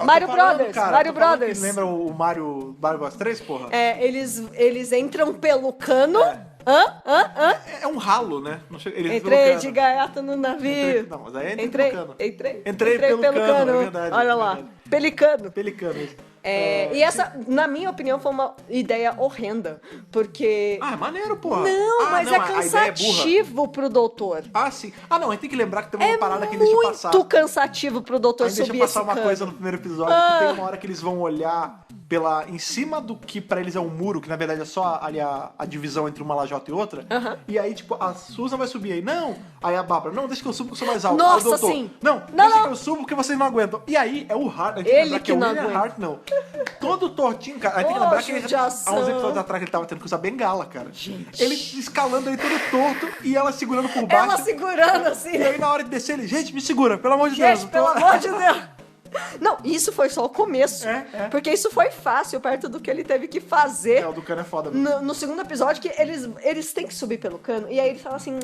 B: Mario Brothers, Mario Brothers.
A: Lembra o Mario Bros 3, porra?
B: Eles entram pelo cano.
A: É um ralo, né? Não chega- eles
B: Entrei
A: pelo
B: de
A: cano.
B: gaiato no navio.
A: Não, mas aí é
B: Entrei
A: pelo cano.
B: Entrei pelo cano.
A: é verdade.
B: Olha
A: é
B: lá,
A: verdade.
B: pelicano.
A: Pelicano, isso.
B: E essa, na minha opinião, foi uma ideia horrenda. Porque.
A: É maneiro, porra.
B: Não, mas é
A: a ideia é burra.
B: cansativo pro doutor.
A: Sim. Não, a gente tem que lembrar que tem uma parada que ele deixa passar.
B: Muito cansativo pro doutor
A: A gente deixa
B: subir
A: passar
B: esse
A: uma
B: cano.
A: coisa no primeiro episódio, que tem uma hora que eles vão olhar em cima do que pra eles é um muro, que na verdade é só ali a divisão entre uma lajota e outra. E aí, tipo, a Susan vai subir aí. Não! Aí a Bárbara, não, deixa que eu subo que eu sou mais alto.
B: Nossa,
A: Aí o doutor,
B: sim.
A: Não,
B: Não,
A: deixa
B: não.
A: que eu subo porque vocês não aguentam. E aí é o Hart, a gente tem
B: Ele
A: lembrar
B: que
A: é o
B: não
A: William
B: aguenta.
A: Hart, não. Todo tortinho, cara. A gente tem que lembrar que ele, há
B: judiação.
A: uns episódios atrás ele tava tendo que usar bengala, cara. Ele escalando ele todo torto e ela segurando por baixo.
B: Ela segurando assim.
A: E aí na hora de descer ele, gente, me segura, pelo amor de
B: Gente,
A: Deus.
B: pelo amor de Deus. Não, isso foi só o começo. Porque isso foi fácil, perto do que ele teve que fazer.
A: O do cano é foda mesmo.
B: No segundo episódio, que eles têm que subir pelo cano. E aí ele fala assim,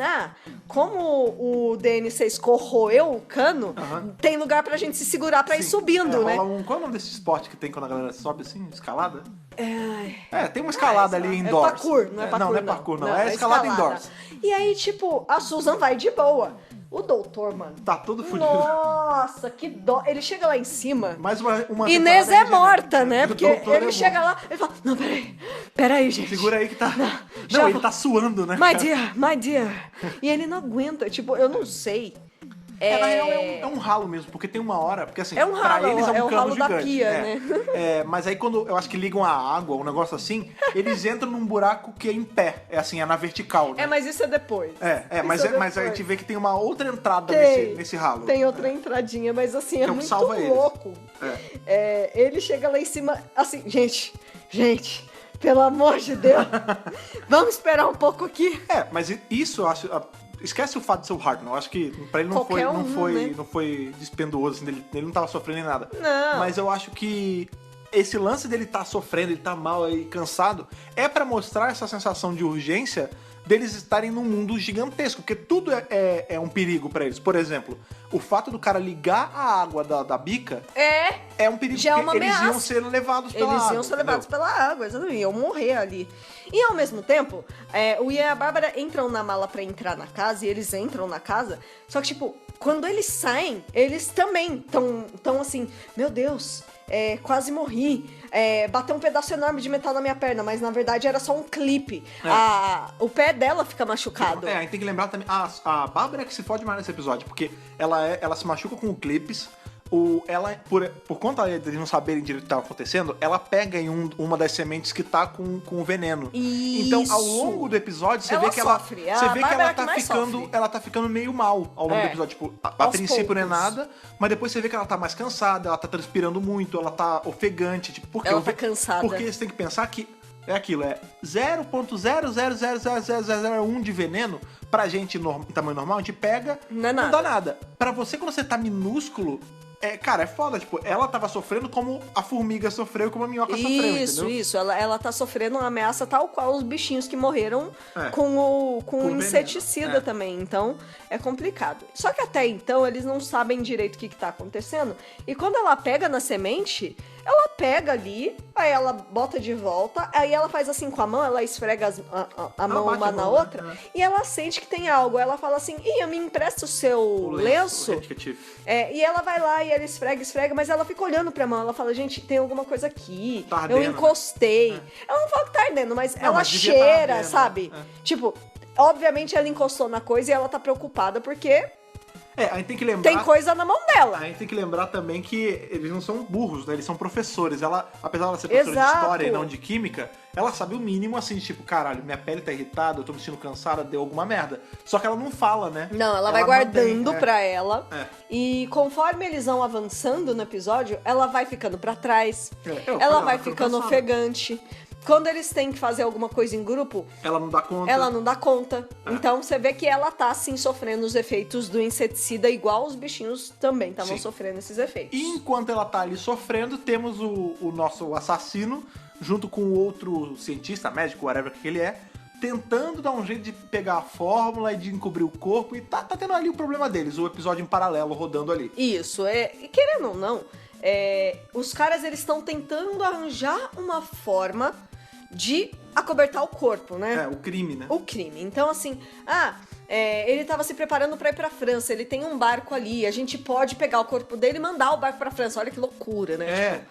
B: como o DNC escorroeu o cano, tem lugar pra gente se segurar pra ir subindo, né?
A: Qual é o nome desse esporte que tem quando a galera sobe assim? Escalada?
B: É,
A: tem uma escalada ali indoors.
B: É parkour, não é parkour,
A: não é parkour, não. É escalada indoors.
B: E aí, tipo, a Susan vai de boa. O doutor, mano...
A: Tá todo fudido.
B: Nossa, que dó. Ele chega lá em cima...
A: Mais uma
B: Inês
A: temporada
B: é
A: aí de-
B: morta, né?
A: O
B: Porque
A: doutor
B: ele
A: é
B: chega
A: morto.
B: lá e fala, não, peraí, gente.
A: Segura aí que tá...
B: já
A: Não, ele
B: vou.
A: tá suando, né?
B: My
A: cara?
B: dear, my dear. E ele não aguenta, tipo, eu não sei.
A: Na real, é um ralo mesmo, porque tem uma hora... Porque assim,
B: É um
A: pra
B: ralo,
A: eles é um
B: é o
A: cano
B: ralo da
A: gigante.
B: pia, né?
A: Mas aí quando eu acho que ligam a água, um negócio assim, eles entram num buraco que é em pé. É assim, é na vertical, né?
B: Mas isso é depois.
A: Mas
B: Isso
A: a gente vê que tem uma outra entrada
B: Tem.
A: nesse ralo.
B: Tem outra entradinha, mas assim, é
A: Que é o que
B: muito
A: salva eles.
B: louco. Ele chega lá em cima, assim, gente, pelo amor de Deus. Vamos esperar um pouco aqui.
A: Mas isso eu acho... Esquece o fato de ser o Hartnell. Eu acho que pra ele não foi dispendioso, assim, ele não tava sofrendo em nada.
B: Não.
A: Mas eu acho que esse lance dele tá sofrendo, ele tá mal e cansado, é pra mostrar essa sensação de urgência deles estarem num mundo gigantesco, porque tudo é um perigo pra eles. Por exemplo, o fato do cara ligar a água da bica é um perigo,
B: já é uma
A: porque eles
B: ameaça.
A: iam ser levados pela água.
B: Eles iam ser levados pela água, exatamente, iam morrer ali. E ao mesmo tempo, o Ian e a Bárbara entram na mala pra entrar na casa, e eles entram na casa, só que, tipo, quando eles saem, eles também tão assim, meu Deus, quase morri. Bateu um pedaço enorme de metal na minha perna, mas na verdade era só um clipe. O pé dela fica machucado.
A: A gente tem que lembrar também, a Bárbara é que se fode mais nesse episódio, porque ela se machuca com clipes. Ela, por conta de não saberem direito o que estava acontecendo, ela pega em uma das sementes que tá com o veneno.
B: Isso.
A: Então, ao longo do episódio, você vê que ela tá ficando meio mal ao longo do episódio. Tipo, a princípio não é nada, mas depois você vê que ela tá mais cansada, ela tá transpirando muito, ela tá ofegante. Tipo, porque
B: ela tá cansada.
A: Porque você tem que pensar que é aquilo, 0.0000001 de veneno pra gente em tamanho normal, a gente pega, não dá nada. Pra você, quando você tá minúsculo, cara, é foda, tipo, ela tava sofrendo como a formiga sofreu, como a minhoca sofreu, entendeu?
B: Isso, ela tá sofrendo uma ameaça tal qual os bichinhos que morreram com o inseticida também, então é complicado. Só que até então eles não sabem direito o que tá acontecendo, e quando ela pega na semente, ela pega ali, aí ela bota de volta, aí ela faz assim com a mão, ela esfrega a mão uma na outra, e ela sente que tem algo, ela fala assim, Ian, me empresta o seu lenço. E ela vai lá e ela esfrega, mas ela fica olhando pra mão, ela fala, gente, tem alguma coisa aqui,
A: tá ardendo,
B: eu encostei. Ela não fala que tá ardendo, mas ela cheira,
A: ardendo,
B: sabe? Tipo, obviamente ela encostou na coisa e ela tá preocupada porque...
A: a gente tem que lembrar...
B: Tem coisa na mão dela.
A: A gente tem que lembrar também que eles não são burros, né? Eles são professores. Ela, apesar de ser professora de história e não de química, ela sabe o mínimo, assim, tipo, caralho, minha pele tá irritada, eu tô me sentindo cansada, deu alguma merda. Só que ela não fala, né?
B: Não, ela vai guardando pra ela. E conforme eles vão avançando no episódio, ela vai ficando pra trás. Ela vai ficando ofegante. Quando eles têm que fazer alguma coisa em grupo...
A: Ela não dá conta.
B: Então, você vê que ela tá, assim, sofrendo os efeitos do inseticida, igual os bichinhos também estavam sofrendo esses efeitos.
A: E enquanto ela tá ali sofrendo, temos o nosso assassino, junto com o outro cientista, médico, whatever que ele é, tentando dar um jeito de pegar a fórmula e de encobrir o corpo. E tá tendo ali o problema deles, o episódio em paralelo rodando ali.
B: Isso, e querendo ou não, os caras, eles estão tentando arranjar uma forma de acobertar o corpo, né?
A: O crime, né?
B: O crime. Então, assim, ele tava se preparando pra ir pra França, ele tem um barco ali, a gente pode pegar o corpo dele e mandar o barco pra França. Olha que loucura, né?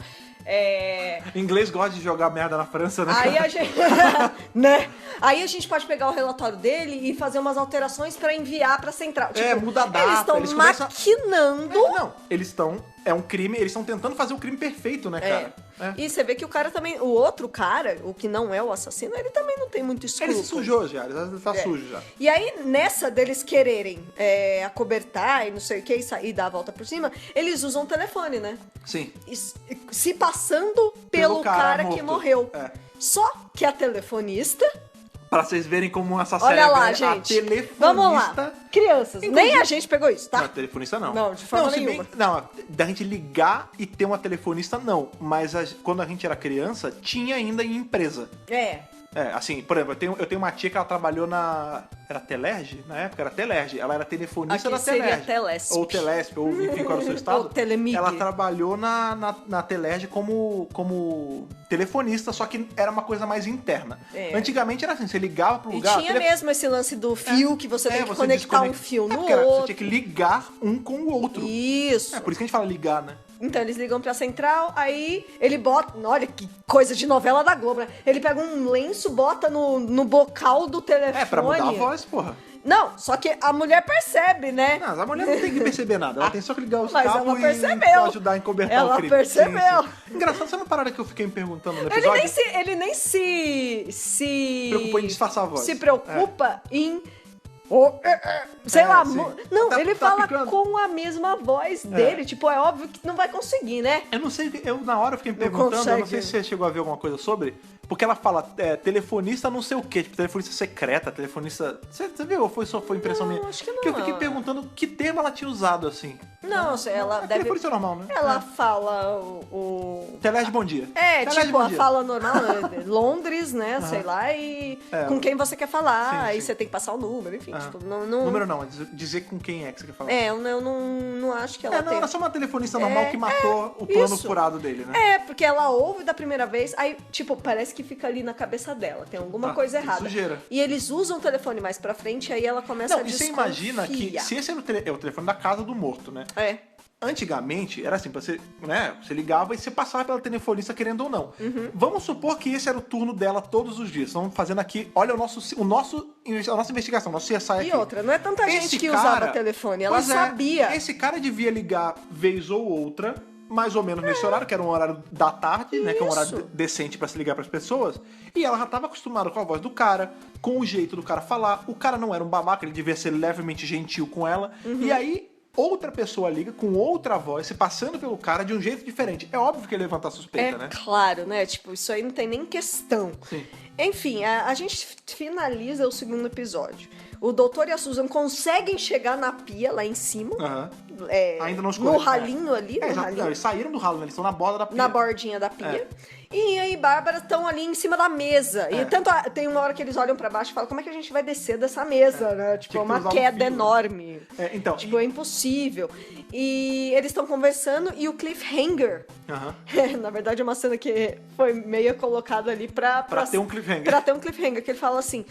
A: Inglês gosta de jogar merda na França, né?
B: Aí a gente, Aí a gente pode pegar o relatório dele e fazer umas alterações pra enviar pra central. Tipo,
A: muda a data.
B: Eles estão maquinando.
A: Eles estão... É um crime, eles estão tentando fazer o crime perfeito, né, cara?
B: E você vê que o cara também... O outro cara, o que não é o assassino, ele também não tem muito escrúpulo.
A: Ele se sujou já, ele tá sujo já.
B: E aí, nessa deles quererem acobertar e não sei o que, e dar a volta por cima, eles usam o telefone, né?
A: Sim.
B: Se passando pelo cara que morreu. Só que a telefonista...
A: Pra vocês verem como essa série
B: Olha lá, gente.
A: A telefonista...
B: Vamos lá. Crianças.
A: Inclusive...
B: Nem a gente pegou isso, tá?
A: Não, telefonista não.
B: Não, de forma nenhuma.
A: Da gente ligar e ter uma telefonista, não. Mas quando a gente era criança, tinha ainda em empresa. Assim, por exemplo, eu tenho uma tia que ela trabalhou na... Era Telerge? Na época era Telerge. Ela era telefonista da Telerge.
B: Telesp.
A: Ou Telesp, ou enfim, qual era o seu estado.
B: Ou Telemig.
A: Ela trabalhou na Telerge como telefonista, só que era uma coisa mais interna. Antigamente era assim, você ligava pro lugar...
B: E tinha mesmo esse lance do fio, que você tem que conectar um fio no outro.
A: Você tinha que ligar um com o outro.
B: Isso.
A: Por isso que a gente fala ligar, né?
B: Então, eles ligam pra central, aí ele bota... Olha que coisa de novela da Globo, né? Ele pega um lenço, bota no bocal do telefone.
A: Pra mudar a voz, porra.
B: Não, só que a mulher percebe, né?
A: Não, a mulher não tem que perceber nada. Ela tem só que ligar os cabos e ajudar a encobertar o crime.
B: Ela percebeu.
A: Sim. Engraçado, sabe uma parada que eu fiquei me perguntando no
B: Ele
A: episódio?
B: nem se
A: preocupou em disfarçar a voz.
B: Se preocupa em... sei lá, não, ele fala com a mesma voz dele, tipo, é óbvio que não vai conseguir, né?
A: Eu não sei, na hora eu fiquei me perguntando, eu não sei se você chegou a ver alguma coisa sobre, Porque ela fala telefonista não sei o quê, tipo, telefonista secreta, telefonista... Você viu? Ou foi impressão minha?
B: Acho que não.
A: Porque eu fiquei perguntando que termo ela tinha usado, assim.
B: Não, ela deve...
A: Telefonista normal, né?
B: Ela fala o...
A: Telés bom dia.
B: Telés
A: Telés
B: tipo,
A: bom
B: a
A: dia.
B: fala normal, Londres, né, sei lá, e com quem você quer falar,
A: Sim,
B: aí
A: sim.
B: você tem que passar o número, enfim, tipo, não...
A: Número não, é dizer com quem é que você quer falar.
B: Eu não acho que ela
A: não,
B: tem...
A: era só uma telefonista normal que matou o plano
B: isso.
A: furado dele, né?
B: Porque ela ouve da primeira vez, aí, tipo, parece que fica ali na cabeça dela, tem alguma coisa
A: tem
B: errada.
A: sujeira.
B: E eles usam o telefone mais pra frente, aí ela começa a
A: Não, e você
B: desconfiar.
A: imagina que se esse é o telefone da casa do morto, né? Antigamente, era assim, você ligava e você passava pela telefonista querendo ou não. Vamos supor que esse era o turno dela todos os dias. Estamos fazendo aqui, olha a nossa investigação, nosso CSI aqui.
B: E outra, não é tanta gente que usava telefone, ela sabia.
A: Esse cara devia ligar vez ou outra, mais ou menos nesse horário, que era um horário da tarde, né? Que é um horário decente pra se ligar pras pessoas. E ela já tava acostumada com a voz do cara, com o jeito do cara falar. O cara não era um babaca, ele devia ser levemente gentil com ela. E aí, outra pessoa liga com outra voz, se passando pelo cara de um jeito diferente. É óbvio que ele levantar suspeita, né?
B: Claro, né? Tipo, isso aí não tem nem questão.
A: Sim.
B: Enfim, a gente finaliza o segundo episódio. O doutor e a Susan conseguem chegar na pia lá em cima.
A: Ainda não escorreu.
B: No ralinho ali.
A: Não, eles saíram do ralo, né? Eles estão na borda da pia.
B: Na bordinha da pia. E aí, Bárbara estão ali em cima da mesa. E tanto tem uma hora que eles olham pra baixo e falam, como é que a gente vai descer dessa mesa, né? Tipo, é uma queda enorme.
A: Então,
B: tipo, é impossível. E eles estão conversando e o cliffhanger. Na verdade, é uma cena que foi meio colocada ali pra
A: ter um cliffhanger.
B: Pra ter um cliffhanger, que ele fala assim,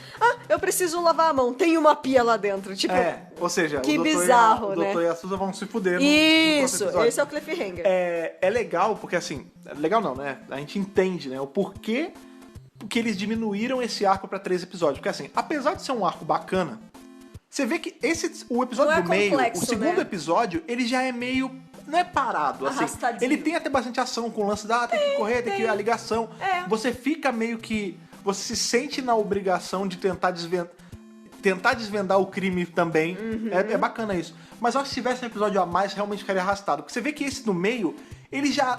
B: eu preciso lavar a mão, tem uma pia lá dentro. Tipo,
A: ou seja,
B: que
A: o
B: bizarro,
A: o
B: né?
A: doutor e a Susan vão se fuder no
B: Isso,
A: episódio.
B: esse é o cliffhanger.
A: É legal, porque assim, legal não, né? A gente entende, né? O porquê que eles diminuíram esse arco pra 3 episódios. Porque assim, apesar de ser um arco bacana, você vê que o episódio do meio,
B: complexo,
A: o segundo
B: né?
A: episódio, ele já é meio... Não é parado, assim.
B: Arrastadinho.
A: Ele tem até bastante ação com o lance da tem que correr, tem que a ligação. Você fica meio que... Você se sente na obrigação de tentar desvendar o crime também. É bacana isso. Mas eu acho que se tivesse um episódio a mais, realmente ficaria arrastado. Porque você vê que esse do meio, ele já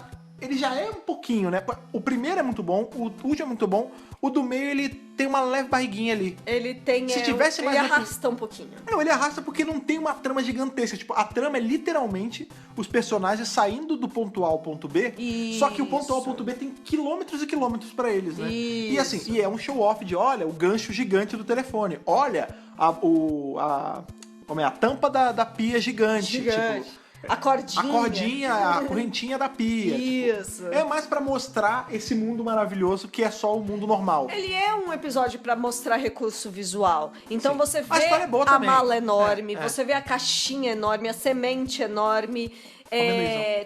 A: é um pouquinho, né? O primeiro é muito bom, o último é muito bom. O do meio, ele tem uma leve barriguinha ali.
B: Ele tem...
A: Se tivesse mais
B: ele arrasta um pouquinho.
A: Não, ele arrasta porque não tem uma trama gigantesca. Tipo, a trama é literalmente os personagens saindo do ponto A ao ponto B.
B: Isso.
A: Só que o ponto A ao ponto B tem quilômetros e quilômetros pra eles, né?
B: Isso.
A: E assim, é um show-off de, olha, o gancho gigante do telefone. Olha, a tampa da pia gigante. Tipo,
B: a cordinha.
A: A correntinha da pia.
B: Isso.
A: Tipo, é mais pra mostrar esse mundo maravilhoso que é só o mundo normal.
B: Ele é um episódio pra mostrar recurso visual. Então você vê
A: A história é boa
B: a
A: também.
B: mala enorme, você vê a caixinha enorme, a semente enorme.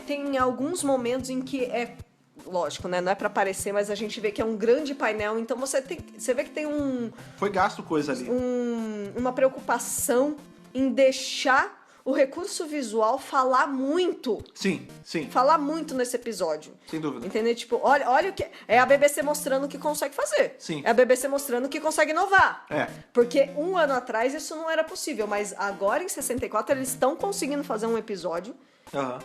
B: Tem alguns momentos em que lógico, né? Não é pra aparecer, mas a gente vê que é um grande painel. Então você vê que tem
A: Foi gasto coisa ali.
B: uma preocupação em deixar o recurso visual falar muito.
A: Sim.
B: Falar muito nesse episódio.
A: Sem dúvida.
B: Entendeu? Tipo, olha o que... É a BBC mostrando o que consegue fazer.
A: Sim.
B: É a BBC mostrando que consegue inovar.
A: É.
B: Porque um ano atrás isso não era possível, mas agora em 64 eles estão conseguindo fazer um episódio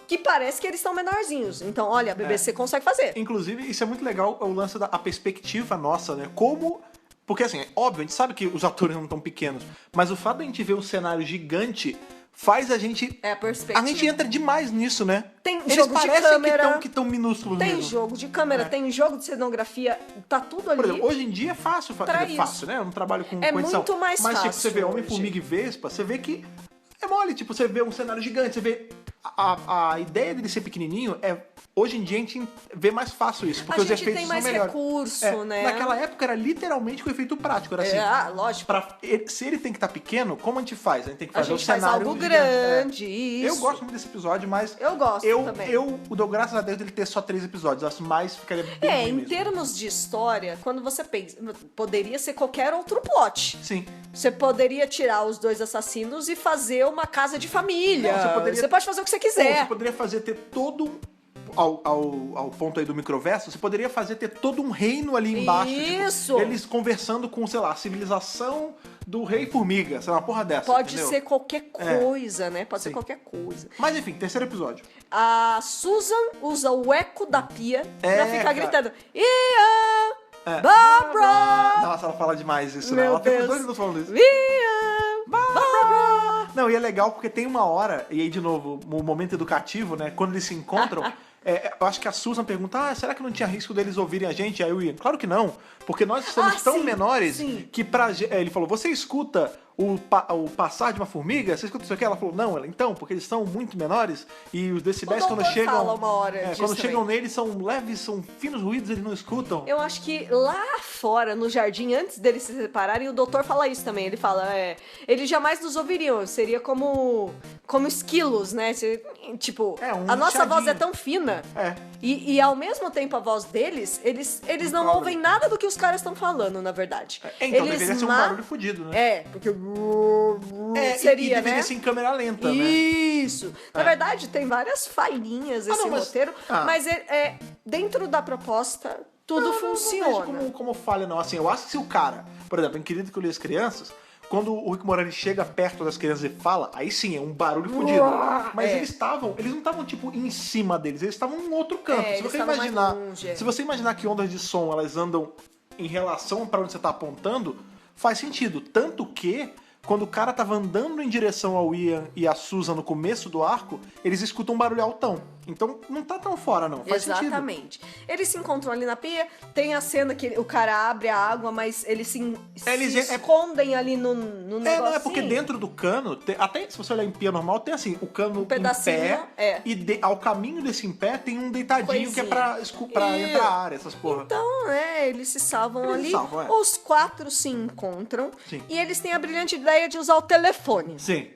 B: que parece que eles estão menorzinhos. Então, olha, a BBC consegue fazer.
A: Inclusive, isso é muito legal, o lance da perspectiva nossa, né? Como... Porque, assim, é óbvio, a gente sabe que os atores não estão pequenos, mas o fato de a gente ver um cenário gigante faz a gente...
B: É a perspectiva.
A: A gente entra demais nisso, né?
B: Tem
A: Eles
B: jogo de câmera.
A: parecem que estão minúsculos
B: Tem
A: mesmo.
B: jogo de câmera, tem jogo de cenografia, tá tudo ali.
A: Por exemplo, hoje em dia é fácil, fácil, né? Eu não trabalho com edição.
B: Muito mais
A: mas,
B: fácil.
A: Mas, tipo, você vê
B: hoje.
A: Homem-Formiga e Vespa, você vê que é mole. Tipo, você vê um cenário gigante, você vê... A ideia dele ser pequenininho hoje em dia a gente vê mais fácil isso, porque os efeitos
B: tem mais
A: são melhores.
B: recurso, né?
A: Naquela época era literalmente com efeito prático, era assim.
B: Lógico.
A: Se ele tem que estar pequeno, como a gente faz? A gente tem que fazer
B: a
A: o
B: gente faz
A: cenário
B: algo
A: gigante.
B: grande, isso.
A: Eu gosto muito desse episódio, mas
B: eu gosto também.
A: Eu dou graças a Deus dele ter só 3 episódios. Eu acho mais ficaria bem ruim
B: em
A: mesmo.
B: termos de história, quando você pensa, poderia ser qualquer outro plot.
A: Sim.
B: Você poderia tirar os 2 assassinos e fazer uma casa de família.
A: Não,
B: você pode fazer o que você quiser.
A: Você poderia ter todo ao ponto aí do microverso, você poderia ter todo um reino ali embaixo.
B: Isso!
A: Tipo, eles conversando com, sei lá, a civilização do rei formiga, sei lá, uma porra dessa.
B: Pode
A: entendeu?
B: ser qualquer coisa, né? Pode ser
A: Sim.
B: qualquer coisa.
A: Mas enfim, terceiro episódio.
B: A Susan usa o eco da pia pra ficar
A: cara.
B: gritando. Ian! Barbara!
A: Nossa, ela fala demais isso, né?
B: Meu
A: Ela tem uns
B: Deus.
A: 2 minutos falando isso.
B: Liam! Barbara!
A: Não, e é legal porque tem uma hora, e aí de novo, o momento educativo, né? Quando eles se encontram, eu acho que a Susan pergunta, será que não tinha risco deles ouvirem a gente? Aí o Ian, claro que não, porque nós somos tão
B: sim,
A: menores
B: sim.
A: que ele falou, você escuta o passar de uma formiga? Você escuta isso aqui? Ela falou, não, então, porque eles são muito menores e os decibéis
B: O
A: quando
B: doutor
A: chegam...
B: fala uma hora disso
A: quando
B: também.
A: chegam neles são leves, são finos ruídos, eles não escutam.
B: Eu acho que lá fora, no jardim, antes deles se separarem, o doutor fala isso também. Ele fala, eles jamais nos ouviriam. Seria como esquilos, né? Tipo, a nossa
A: chiadinho.
B: voz é tão fina.
A: É.
B: E ao mesmo tempo a voz deles, eles não
A: Problema.
B: ouvem nada do que os caras estão falando, na verdade.
A: Então deveria ser um barulho fudido, né?
B: Porque
A: E
B: seria,
A: deveria
B: né?
A: ser em câmera lenta, né?
B: Isso! Na verdade, tem várias falhinhas esse
A: não, mas-
B: roteiro, mas dentro da proposta, tudo funciona.
A: Não vejo como falha, não. Assim, eu acho que se o cara, por exemplo, em Querido que eu li as crianças, quando o Rick Moranis chega perto das crianças e fala, aí sim, é um barulho fodido. Mas eles não estavam, tipo, em cima deles, eles estavam em outro canto. Se
B: eles
A: você
B: estavam mais
A: imaginar,
B: longe,
A: se você imaginar que ondas de som, elas andam em relação para onde você tá apontando, faz sentido. Tanto que, quando o cara tava andando em direção ao Ian e a Susan no começo do arco, eles escutam um barulho altão. Então, não tá tão fora, não. Faz sentido.
B: Exatamente. Eles se encontram ali na pia, tem a cena que o cara abre a água, mas eles se escondem ali no negocinho.
A: Não, é porque dentro do cano, até se você olhar em pia normal, tem assim, o cano
B: pedacinho,
A: em pé, e ao caminho desse em pé tem um deitadinho que é pra entrar ar, essas porra.
B: Então, eles se salvam
A: Eles
B: ali,
A: se salvam,
B: os 4 se encontram,
A: Sim.
B: e eles têm a brilhante ideia de usar o telefone.
A: Sim.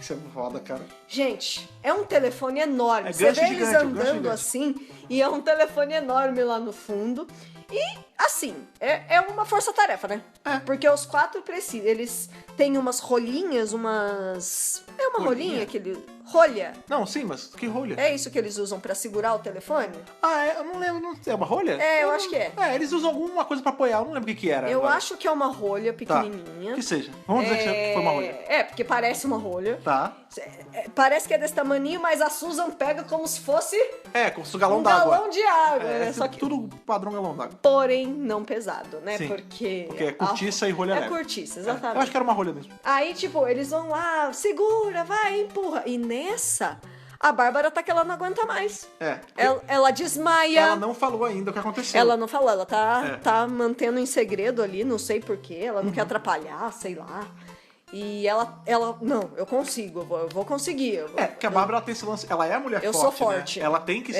A: Isso é foda, cara.
B: Gente, é um telefone enorme.
A: É
B: Você
A: gancho
B: vê eles
A: gigante, gancho
B: andando
A: gigante.
B: assim, e é um telefone enorme lá no fundo. E, assim, é uma força-tarefa, né? Porque os 4 precisam. Eles têm umas rolinhas, umas... É uma rolinha aquele... Rolha.
A: Não, sim, mas que rolha?
B: É isso que eles usam pra segurar o telefone?
A: Eu não lembro, não é uma rolha?
B: Eu acho que é.
A: Eles usam alguma coisa pra apoiar, eu não lembro o que era.
B: Eu
A: agora.
B: acho que é uma rolha
A: Tá,
B: pequenininha.
A: que seja. Vamos dizer que foi uma rolha.
B: Porque parece uma rolha.
A: Tá.
B: Parece que é desse tamaninho, mas a Susan pega como se fosse
A: Como se fosse um galão
B: um
A: d'água.
B: galão de água, né? Só que
A: tudo padrão galão d'água.
B: porém não pesado, né?
A: Sim,
B: porque
A: é cortiça e rolha
B: É
A: leve.
B: cortiça,
A: Eu
B: exatamente.
A: acho que era uma rolha mesmo.
B: Aí, tipo, eles vão lá, segura, vai, empurra. E nessa, a Bárbara tá que ela não aguenta mais. Ela desmaia.
A: Ela não falou ainda o que aconteceu.
B: Ela não falou, ela tá mantendo em segredo ali, não sei porquê. Ela não quer atrapalhar, sei lá. E ela não, eu consigo, eu vou conseguir.
A: Porque a Bárbara tem esse lance, ela é a mulher
B: Eu
A: forte,
B: sou forte.
A: né? Ela tem que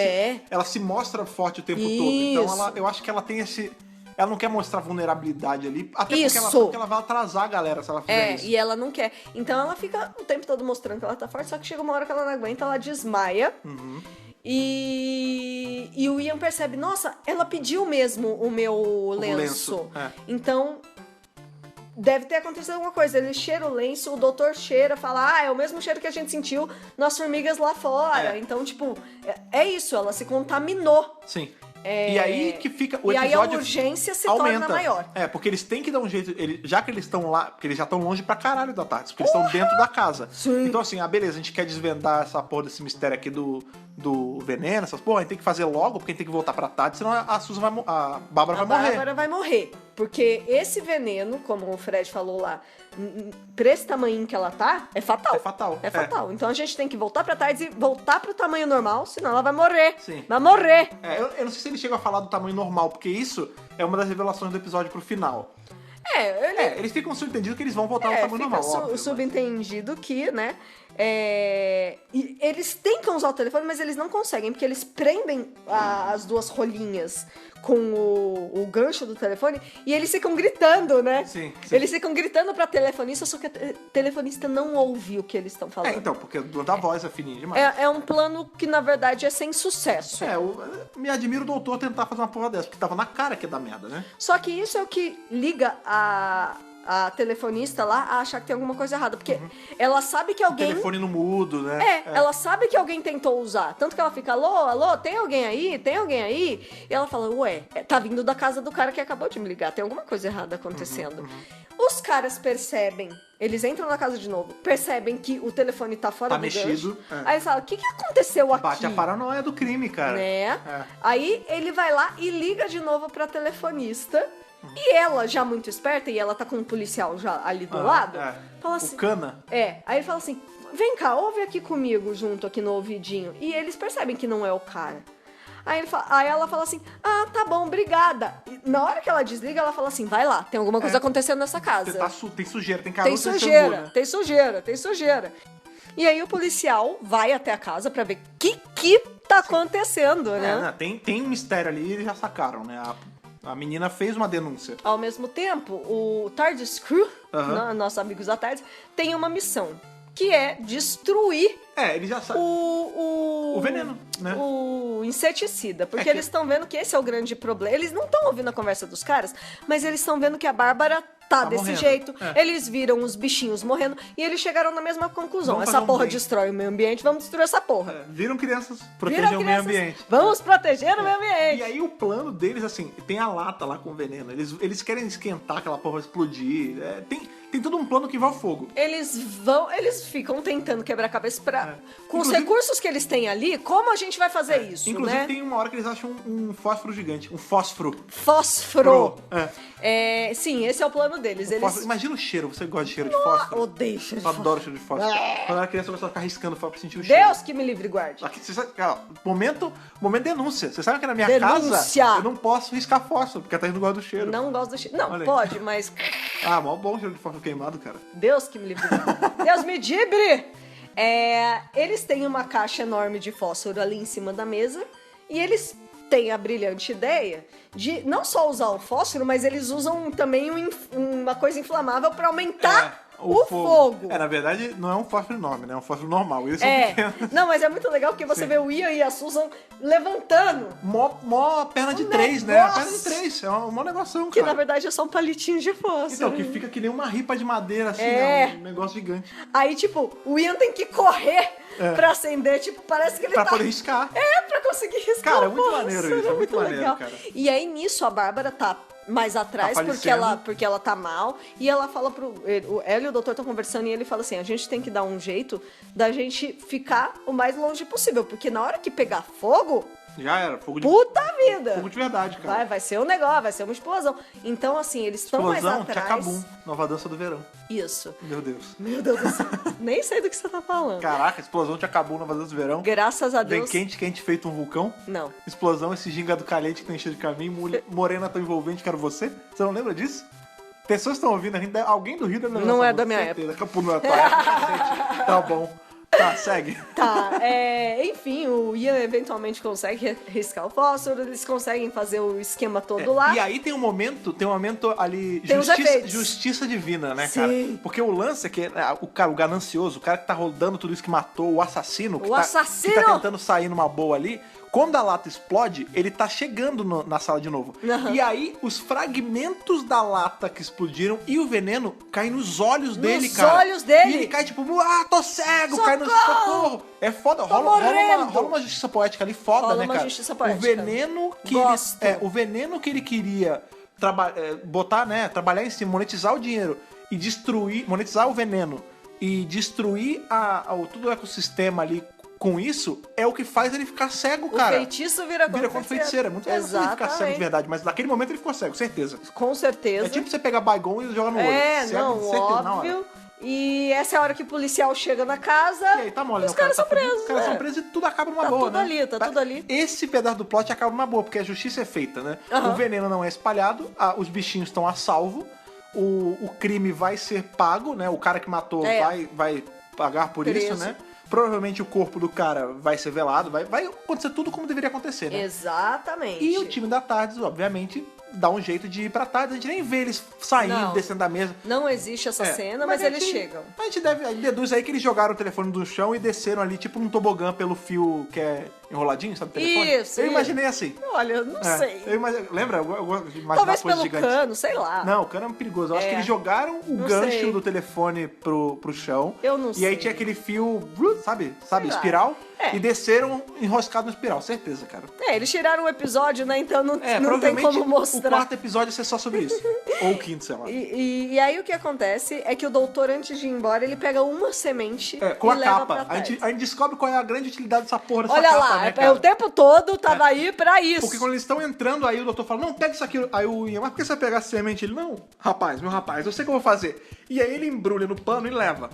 A: ela se mostra forte o tempo todo.
B: Isso.
A: Então eu acho que ela tem esse... Ela não quer mostrar vulnerabilidade ali, até
B: Isso.
A: porque ela vai atrasar a galera se ela fizer isso.
B: E ela não quer. Então ela fica o tempo todo mostrando que ela tá forte, só que chega uma hora que ela não aguenta, ela desmaia. E o Ian percebe, nossa, ela pediu mesmo o meu lenço. Então, deve ter acontecido alguma coisa. Ele cheira o lenço, o doutor cheira, fala, é o mesmo cheiro que a gente sentiu nas formigas lá fora. Então, tipo, é isso, ela se contaminou.
A: Sim. E aí que fica o
B: e
A: episódio.
B: aí a urgência se
A: aumenta.
B: torna maior.
A: Porque eles têm que dar um jeito. Já que eles estão lá, porque eles já estão longe pra caralho da tarde, porque eles estão dentro da casa.
B: Sim.
A: Então, assim, beleza, a gente quer desvendar essa porra desse mistério aqui do veneno, essas porra, a gente tem que fazer logo, porque a gente tem que voltar pra tarde, senão a Susan a Bárbara vai morrer.
B: A Bárbara vai morrer. Porque esse veneno, como o Fred falou lá, pra esse tamanho que ela tá, é fatal.
A: É fatal.
B: É fatal. Então a gente tem que voltar pra tarde e voltar pro tamanho normal, senão ela vai morrer.
A: Sim.
B: Vai morrer.
A: Eu não sei se ele chega a falar do tamanho normal, porque isso é uma das revelações do episódio pro final. Eles ficam subentendidos que eles vão voltar ao tamanho
B: fica
A: normal, óbvio.
B: subentendido que, né, e eles tentam usar o telefone, mas eles não conseguem, porque eles prendem as duas rolinhas com o gancho do telefone e eles ficam gritando, né?
A: Sim.
B: Eles ficam gritando pra telefonista, só que a telefonista não ouve o que eles estão falando.
A: Então, porque a voz é fininha demais.
B: É um plano que, na verdade, é sem sucesso.
A: Me admira o doutor tentar fazer uma porra dessa, porque tava na cara que ia dar merda, né?
B: Só que isso é o que liga a telefonista lá a achar que tem alguma coisa errada. Porque ela sabe que alguém...
A: Telefone no mudo, né?
B: Ela sabe que alguém tentou usar. Tanto que ela fica, alô, tem alguém aí? Tem alguém aí? E ela fala, ué, tá vindo da casa do cara que acabou de me ligar. Tem alguma coisa errada acontecendo. Os caras percebem, eles entram na casa de novo, percebem que o telefone tá fora
A: Tá
B: do
A: mexido,
B: gancho.
A: é.
B: Aí eles falam, o que aconteceu aqui?
A: Bate a paranoia do crime, cara.
B: Né?
A: É.
B: Aí ele vai lá e liga de novo pra telefonista. E ela, já muito esperta, e ela tá com um policial já ali do lado, fala assim...
A: O Cana.
B: Aí ele fala assim, vem cá, ouve aqui comigo, junto aqui no ouvidinho. E eles percebem que não é o cara. Aí ela fala assim, ah, tá bom, obrigada. E na hora que ela desliga, ela fala assim, vai lá, tem alguma coisa acontecendo nessa casa.
A: Tem sujeira, tem
B: Tem
A: caroço
B: sujeira, tem sujeira, tem sujeira. E aí o policial vai até a casa pra ver o que tá acontecendo, né?
A: Tem um mistério ali e eles já sacaram, né? A menina fez uma denúncia.
B: Ao mesmo tempo, o TARDIS Crew, nossos amigos da TARDIS, tem uma missão, que é destruir
A: eles já sabem.
B: o
A: veneno, né?
B: O inseticida. Porque eles estão vendo que esse é o grande problema. Eles não estão ouvindo a conversa dos caras, mas eles estão vendo que a Bárbara tá desse
A: morrendo.
B: jeito. Eles viram os bichinhos morrendo e eles chegaram na mesma conclusão.
A: Vamos
B: essa
A: fazer um
B: porra
A: bem.
B: destrói o meio ambiente, vamos destruir essa porra.
A: Viram crianças,
B: Viram
A: proteger o meio
B: crianças,
A: ambiente.
B: Vamos proteger o meio ambiente.
A: E aí o plano deles, assim, tem a lata lá com veneno. Eles querem esquentar aquela porra, explodir. Tem todo um plano que vai ao fogo.
B: Eles ficam tentando quebrar a cabeça pra... Com os
A: Inclusive-
B: recursos que eles têm ali, como a gente vai fazer isso,
A: Inclusive
B: né?
A: tem uma hora que eles acham um fósforo gigante. Um fósforo.
B: Fósforo.
A: É.
B: Sim, esse é o plano deles. Eles...
A: Fósforo. Imagina o cheiro. Você gosta de cheiro de fósforo?
B: Odeio cheiro de
A: Eu
B: fósforo.
A: adoro cheiro de fósforo. Quando eu era criança, eu gostava de ficar riscando fósforo pra sentir o cheiro.
B: Deus que me livre e guarde.
A: Aqui, você sabe, momento denúncia. Você sabe que na minha
B: Denúncia.
A: casa eu não posso riscar fósforo, porque a Thaís não gosta do cheiro.
B: Não gosto do cheiro. Não,
A: Olha aí.
B: pode, mas...
A: Mó bom cheiro de fósforo queimado, cara.
B: Deus que me livre. Deus me dibre! Eles têm uma caixa enorme de fósforo ali em cima da mesa e eles têm a brilhante ideia de não só usar o fósforo, mas eles usam também uma coisa inflamável pra aumentar o fogo.
A: Na verdade, não é um fósforo enorme, né? É um fósforo normal. Eles são pequenos.
B: Não, mas é muito legal porque você vê o Ian e a Susan levantando.
A: Mó perna de 3, né? A perna de 3. É um negoção,
B: Que
A: cara.
B: na verdade é só um palitinho de fósforo.
A: Então, que fica que nem uma ripa de madeira, assim, né? Um negócio gigante.
B: Aí, tipo, o Ian tem que correr pra acender, tipo, parece que ele
A: Pra
B: tá...
A: poder riscar.
B: pra conseguir riscar.
A: Cara, é
B: o
A: muito
B: fósforo,
A: maneiro isso, é muito maneiro,
B: legal.
A: cara.
B: E aí, nisso, a Bárbara tá mais atrás
A: Tá
B: porque ela tá mal. E ela fala ela e o doutor estão conversando e ele fala assim, a gente tem que dar um jeito da gente ficar o mais longe possível. Porque na hora que pegar fogo...
A: Já era. Fogo de verdade, cara.
B: Vai ser um negócio, vai ser uma explosão. Então, assim, eles estão mais
A: Explosão,
B: atrás.
A: Tchacabum. Nova dança do verão.
B: Isso.
A: Meu Deus.
B: Meu Deus do céu. Nem sei do que você tá falando.
A: Caraca, explosão Tchacabum, Nova dança do verão.
B: Graças a
A: Vem
B: Deus.
A: quente, feito um vulcão.
B: Não.
A: Explosão, esse gingado caliente que tem cheio de caminho. Morena tão envolvente, quero você. Você não lembra disso? Pessoas estão ouvindo ainda. Alguém do Rio deve lembrar.
B: Não
A: essa
B: é da
A: música,
B: minha
A: certeza. Capô não é da tua época, cacete. Tá bom. Tá, segue.
B: Tá, enfim, o Ian eventualmente consegue riscar o fósforo, eles conseguem fazer o esquema todo lá.
A: E aí tem um momento ali,
B: Tem os efeitos.
A: justiça divina, né,
B: Sim.
A: cara? Porque o lance é que o ganancioso, o cara que tá rodando tudo isso, que matou o assassino, que tá tentando sair numa boa ali, quando a lata explode, ele tá chegando na sala de novo.
B: Uhum.
A: E aí, os fragmentos da lata que explodiram e o veneno caem nos olhos dele, cara.
B: Nos olhos dele.
A: E ele cai tipo, tô cego,
B: Socorro!
A: cai no socorro. É foda, rola
B: morrendo.
A: uma justiça poética ali, foda,
B: Rola
A: né,
B: uma
A: cara?
B: justiça poética.
A: O veneno que ele queria botar, né, trabalhar em cima, monetizar o dinheiro e monetizar o veneno e destruir todo o ecossistema ali com isso, é o que faz ele ficar cego, cara.
B: O feitiço vira contra
A: feiticeiro. É muito mais fácil ele ficar cego de verdade, mas naquele momento ele ficou cego, certeza.
B: Com certeza.
A: É tipo você pegar Baygon e jogar no olho. Cego, certeza, na hora.
B: óbvio. E essa é a hora que o policial chega na casa.
A: E aí tá mole,
B: Os caras são presos.
A: Os caras são presos e tudo acaba numa
B: Tá
A: boa,
B: tudo
A: né?
B: ali, tá tudo ali.
A: Esse pedaço do plot acaba numa boa, porque a justiça é feita, né?
B: Aham.
A: O veneno não é espalhado, os bichinhos estão a salvo, o crime vai ser pago, né? O cara que matou vai pagar por
B: Preso.
A: isso, né? Provavelmente o corpo do cara vai ser velado, vai acontecer tudo como deveria acontecer, né?
B: Exatamente.
A: E o time da Tardes, obviamente, dá um jeito de ir pra Tardes. A gente nem vê eles saindo,
B: Não.
A: descendo da mesa.
B: Não existe essa cena, mas eles chegam.
A: A gente deduz aí que eles jogaram o telefone do chão e desceram ali, tipo num tobogã pelo fio que é enroladinho, sabe, telefone?
B: Isso,
A: Eu
B: isso.
A: imaginei assim.
B: Olha, eu não sei.
A: Lembra? Eu gosto de imaginar
B: Talvez
A: coisas
B: pelo
A: gigantes.
B: cano, sei lá.
A: Não, o cano é perigoso. Eu acho que eles jogaram o
B: Não
A: gancho
B: sei.
A: do telefone pro chão.
B: Eu não
A: E aí
B: sei.
A: tinha aquele fio, sabe,
B: lá.
A: espiral.
B: É.
A: E desceram enroscado no espiral, certeza, cara.
B: Eles tiraram o episódio, né? Então não tem
A: provavelmente
B: como mostrar.
A: o quarto episódio ia ser só sobre isso. Ou o quinto, sei lá.
B: E aí o que acontece é que o doutor, antes de ir embora, ele pega uma semente
A: Com
B: e
A: a
B: leva
A: capa.
B: pra
A: A gente
B: trás.
A: descobre qual é a grande utilidade dessa porra dessa
B: Olha
A: capa,
B: lá,
A: né, cara?
B: o tempo todo tava aí pra isso.
A: Porque quando eles estão entrando, aí o doutor fala, não, pega isso aqui. Aí o Ian, mas por que você vai pegar a semente? Ele, não, rapaz, meu rapaz, eu sei o que eu vou fazer. E aí ele embrulha no pano e leva.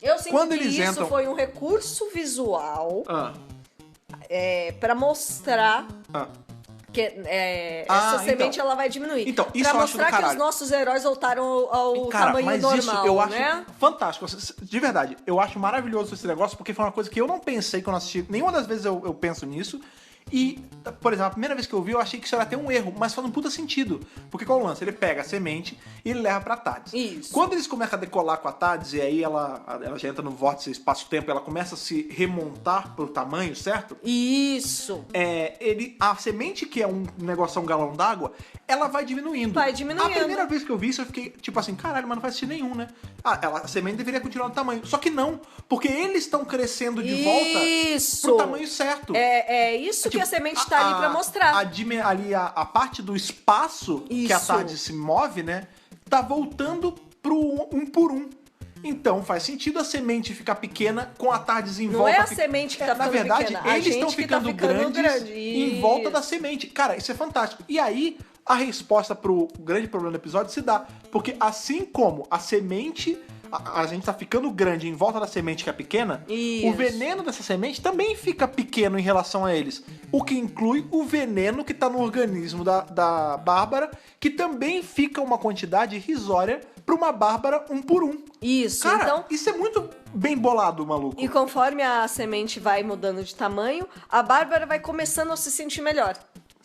B: Eu sinto
A: Quando
B: que
A: eles
B: isso
A: entram-
B: foi um recurso visual
A: Ah,
B: pra mostrar
A: ah.
B: que essa semente ela vai diminuir.
A: Então, isso
B: pra
A: eu acho do
B: mostrar que os
A: caralho.
B: nossos heróis voltaram ao
A: Cara,
B: tamanho
A: mas
B: normal,
A: isso eu acho
B: né?
A: fantástico. De verdade, eu acho maravilhoso esse negócio, porque foi uma coisa que eu não pensei quando assisti. Nenhuma das vezes eu penso nisso. E, por exemplo, a primeira vez que eu vi, eu achei que isso era até um erro, mas faz um puta sentido. Porque qual é o lance? Ele pega a semente e ele leva pra TARDIS.
B: Isso.
A: Quando eles começam a decolar com a TARDIS, e aí ela já entra no vórtice espaço-tempo, ela começa a se remontar pro tamanho, certo?
B: Isso.
A: A semente, que é um negócio, um galão d'água, ela vai diminuindo.
B: Vai diminuindo.
A: A primeira vez que eu vi isso, eu fiquei tipo assim, caralho, mas não faz sentido nenhum, né? A semente deveria continuar no tamanho. Só que não, porque eles estão crescendo de
B: Isso.
A: volta pro tamanho certo.
B: É isso que a semente tá ali pra mostrar.
A: A parte do espaço que a
B: Isso.
A: TARDIS se move, né? Tá voltando pro um por um. Então faz sentido a semente ficar pequena com a TARDIS em
B: Não
A: volta.
B: é a semente que tá
A: Na
B: ficando
A: verdade,
B: pequena, a
A: eles
B: gente
A: estão
B: que tá
A: ficando
B: ficando
A: grandes
B: grande.
A: em volta da
B: Isso.
A: semente. Cara, isso é fantástico. E aí, a resposta pro grande problema do episódio se dá. Porque assim como a semente... A gente tá ficando grande em volta da semente que é pequena,
B: Isso.
A: o veneno dessa semente também fica pequeno em relação a eles. O que inclui o veneno que tá no organismo da Bárbara, que também fica uma quantidade irrisória pra uma Bárbara um por um.
B: Isso.
A: Cara,
B: Então,
A: isso é muito bem bolado, maluco.
B: e conforme a semente vai mudando de tamanho, a Bárbara vai começando a se sentir melhor.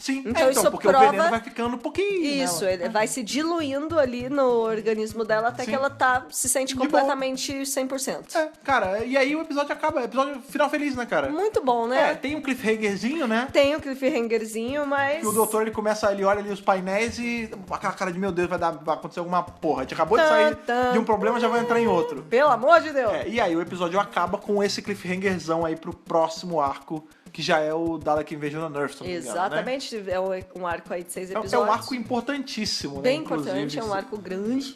A: Sim,
B: Então isso
A: porque
B: prova-
A: o veneno vai ficando um pouquinho.
B: Isso,
A: nela.
B: ele vai se diluindo ali no organismo dela até
A: Sim.
B: que ela se sente
A: De
B: completamente 100%.
A: Cara, e aí o episódio acaba. Episódio final feliz, né, cara?
B: Muito bom, né?
A: Tem um cliffhangerzinho, né?
B: Tem o cliffhangerzinho, mas...
A: Que o doutor, ele começa, ele olha ali os painéis e aquela cara de, meu Deus, vai acontecer alguma porra. A gente acabou de sair de um problema, já vai entrar em outro.
B: Pelo amor de Deus!
A: E aí o episódio acaba com esse cliffhangerzão aí pro próximo arco, que já é o Dalek Invasion on Earth, se não me engano, né?
B: Exatamente, é um arco aí de 6 episódios.
A: É um arco importantíssimo, né?
B: bem
A: inclusive.
B: importante, é um arco grande.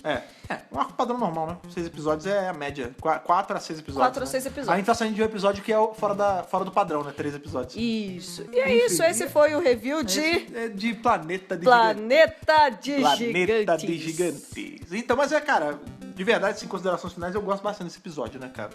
A: Um arco padrão normal, né? 6 episódios é a média. 4 a 6 episódios.
B: 4 a 6
A: né?
B: episódios.
A: A gente tá saindo de um episódio que é fora do padrão, né? 3 episódios.
B: Isso. E é
A: Enfim,
B: isso, esse foi o review de
A: De Planeta de
B: Planeta de
A: Planeta
B: Gigantes.
A: de Gigantes. Então, mas cara, de verdade, sem considerações finais, eu gosto bastante desse episódio, né, cara?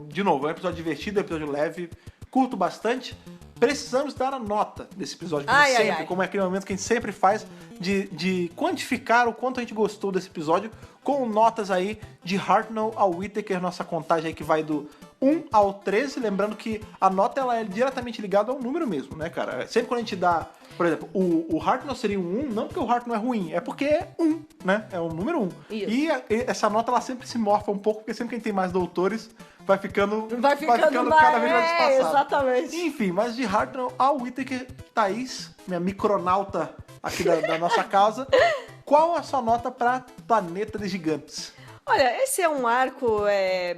A: De novo, é um episódio divertido, é um episódio leve, curto bastante. Precisamos dar a nota desse episódio, como sempre, como é aquele momento que a gente sempre faz de quantificar o quanto a gente gostou desse episódio, com notas aí de Hartnell ao Whittaker, nossa contagem aí que vai do 1 ao 13, lembrando que a nota ela é diretamente ligada ao número mesmo, né, cara? Sempre quando a gente dá, por exemplo, o Hartnell seria um 1, não porque o Hartnell é ruim, é porque é 1, né? É o número 1.
B: Isso.
A: E essa nota ela sempre se morfa um pouco, porque sempre que a gente tem mais doutores, vai ficando
B: mais,
A: cada vez mais espaçado.
B: Exatamente.
A: Enfim, mas de Hartnell ao Whittaker, Thaís, minha micronauta aqui da nossa casa, qual a sua nota pra Planeta de Gigantes?
B: Olha, esse é um arco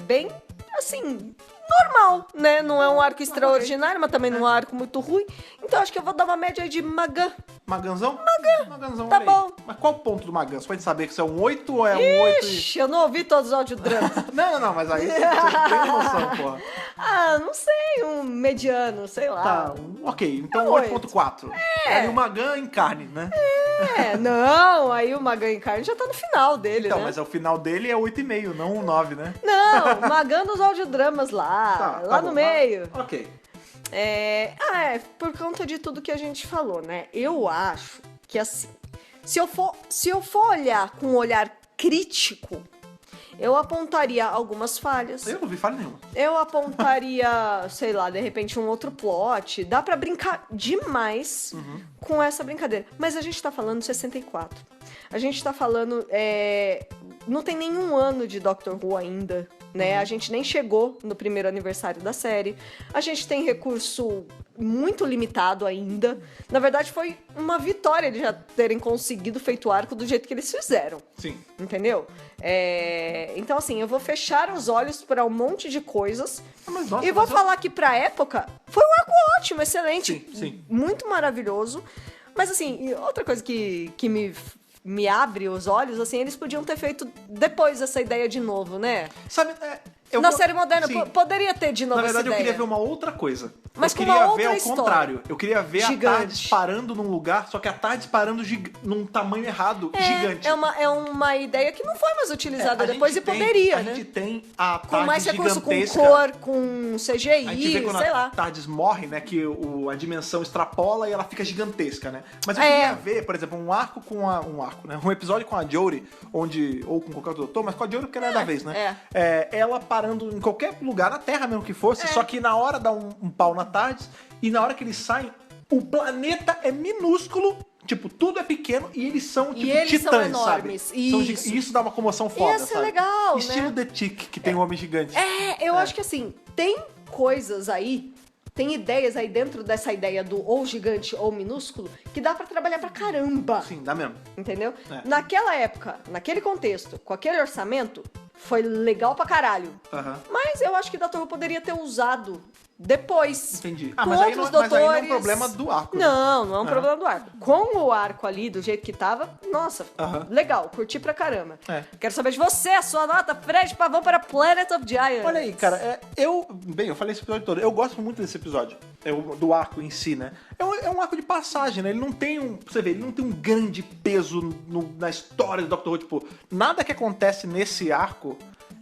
B: bem, assim, normal, né? Não é um arco extraordinário, mas também não é um arco muito ruim. Então acho que eu vou dar uma média aí de Magan.
A: Maganzão? Maganzão,
B: Tá
A: olha aí.
B: bom.
A: Mas qual o ponto do Magan? Você pode saber que isso é um 8 ou é um 8 e...
B: Ixi, eu não ouvi todos os audiodramas.
A: Não, mas aí você tem noção, porra.
B: Não sei, um mediano, sei lá.
A: Tá, ok. Então
B: É um
A: 8.4. É o Magan em carne, né?
B: Não, aí o Magan Carne já tá no final dele,
A: Então,
B: né?
A: mas o final dele é 8,5, não um 9, né?
B: Não, o Magan dos audiodramas lá, lá
A: bom.
B: no meio.
A: Ok.
B: Por conta de tudo que a gente falou, né? Eu acho que assim, se eu for olhar com um olhar crítico, eu apontaria algumas falhas.
A: Eu não vi falha nenhuma.
B: Eu apontaria, sei lá, de repente um outro plot. Dá pra brincar demais com essa brincadeira. Mas a gente tá falando de 64. A gente tá falando... não tem nenhum ano de Doctor Who ainda. né? A gente nem chegou no primeiro aniversário da série. A gente tem recurso muito limitado ainda. Na verdade, foi uma vitória eles já terem conseguido feito o arco do jeito que eles fizeram.
A: Sim.
B: Entendeu? Então, assim, eu vou fechar os olhos para um monte de coisas
A: Mas, nossa,
B: e vou
A: mas
B: falar que pra época foi um arco ótimo, excelente.
A: Sim.
B: Muito maravilhoso. Mas, assim, e outra coisa que me abre os olhos, assim, eles podiam ter feito depois essa ideia de novo, né?
A: Sabe,
B: Na série moderna,
A: sim.
B: Poderia ter de novo
A: Na verdade,
B: essa
A: eu
B: ideia.
A: queria ver uma outra coisa.
B: Mas
A: eu
B: com
A: queria
B: uma
A: ver
B: outra
A: ao
B: história.
A: contrário. Eu queria ver
B: Gigante.
A: a TARDIS parando num lugar, só que a TARDIS parando num tamanho errado, gigante.
B: É uma ideia que não foi mais utilizada
A: A
B: depois
A: gente
B: e
A: tem-
B: poderia,
A: A
B: né?
A: gente tem a
B: Com
A: TARDIS
B: mais recurso, com
A: gigantesca.
B: cor, com CGI,
A: A gente vê quando
B: sei
A: a
B: lá.
A: TARDIS morre, né? Que a dimensão extrapola e ela fica gigantesca, né? Mas eu queria ver, por exemplo, um arco, né? Um episódio com a Jodie, ou com qualquer outro doutor, mas com a Jodie porque ela é da vez, né? Ela parando em qualquer lugar, na Terra mesmo que fosse, só que na hora dá um pau na TARDIS e na hora que eles saem, o planeta é minúsculo. Tipo, tudo é pequeno e eles são, tipo,
B: eles
A: titãs,
B: são enormes.
A: sabe?
B: Isso.
A: E isso dá uma comoção foda,
B: Ia ser
A: sabe?
B: legal,
A: Estilo
B: né?
A: The Tick, que tem um homem gigante.
B: Eu acho que assim, tem coisas aí, tem ideias aí dentro dessa ideia do ou gigante ou minúsculo que dá pra trabalhar pra caramba.
A: Sim, dá mesmo.
B: Entendeu?
A: É.
B: Naquela época, naquele contexto, com aquele orçamento, foi legal pra caralho.
A: Aham.
B: Mas eu acho que o Dr. Who poderia ter usado depois.
A: Entendi.
B: Com
A: Mas aí,
B: outros
A: mas aí não é um
B: doutores.
A: problema do arco. né?
B: Não é um problema do arco. Com o arco ali, do jeito que tava, nossa,
A: Aham.
B: legal, curti pra caramba.
A: É.
B: Quero saber de você, a sua nota, Fred Pavão, para Planet of Giants.
A: Olha aí, cara, eu falei esse episódio todo, eu gosto muito desse episódio, do arco em si, né? É um arco de passagem, né? Ele não tem você vê, ele não tem um grande peso na história do Doctor Who, tipo, nada que acontece nesse arco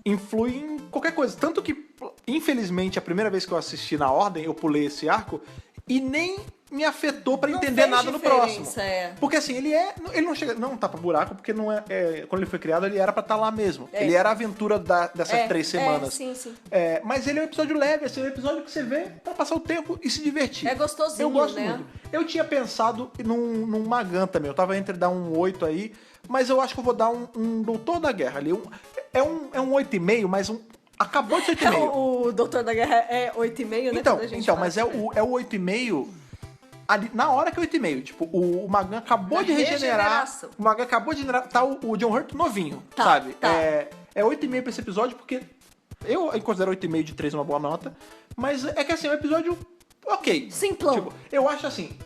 A: influi em qualquer coisa, tanto que, infelizmente, a primeira vez que eu assisti na ordem, eu pulei esse arco e nem me afetou pra
B: Não
A: entender
B: fez
A: nada no
B: diferença,
A: próximo. Porque assim, ele não chega, não tá pra buraco, porque não quando ele foi criado, ele era pra estar lá mesmo. Ele era a aventura dessas 3 semanas.
B: Sim.
A: Mas ele é um episódio leve, assim, é um episódio que você vê pra passar o tempo e se divertir.
B: É gostosinho,
A: Eu gosto
B: né?
A: muito. Eu tinha pensado num Magan também, eu tava entre dar um 8 aí, mas eu acho que eu vou dar um Doutor da Guerra ali. É um 8,5, mas acabou de ser 8,5.
B: O Doutor da Guerra é 8,5, né?
A: Então,
B: quando a gente fala.
A: mas é o 8,5 ali, na hora que é 8,5. Tipo, o Magan acabou
B: Na
A: de regenerar.
B: regeneração.
A: O Magan acabou de regenerar. Tá o John Hurt novinho,
B: Tá,
A: sabe?
B: tá.
A: É 8,5 pra esse episódio, porque eu considero 8,5 de 3 uma boa nota. Mas é que assim, é um episódio ok.
B: Simplão.
A: Tipo, eu acho assim.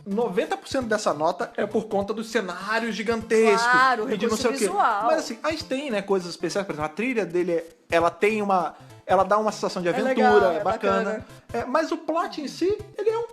A: 90% dessa nota é por conta dos cenários gigantescos.
B: Claro,
A: e de não
B: recurso
A: sei o quê.
B: visual.
A: Mas assim, a gente tem, né, coisas especiais. Por exemplo, a trilha dele, ela tem uma... Ela dá uma sensação de aventura,
B: legal,
A: é
B: é
A: bacana.
B: bacana.
A: Mas o plot em si, ele é um...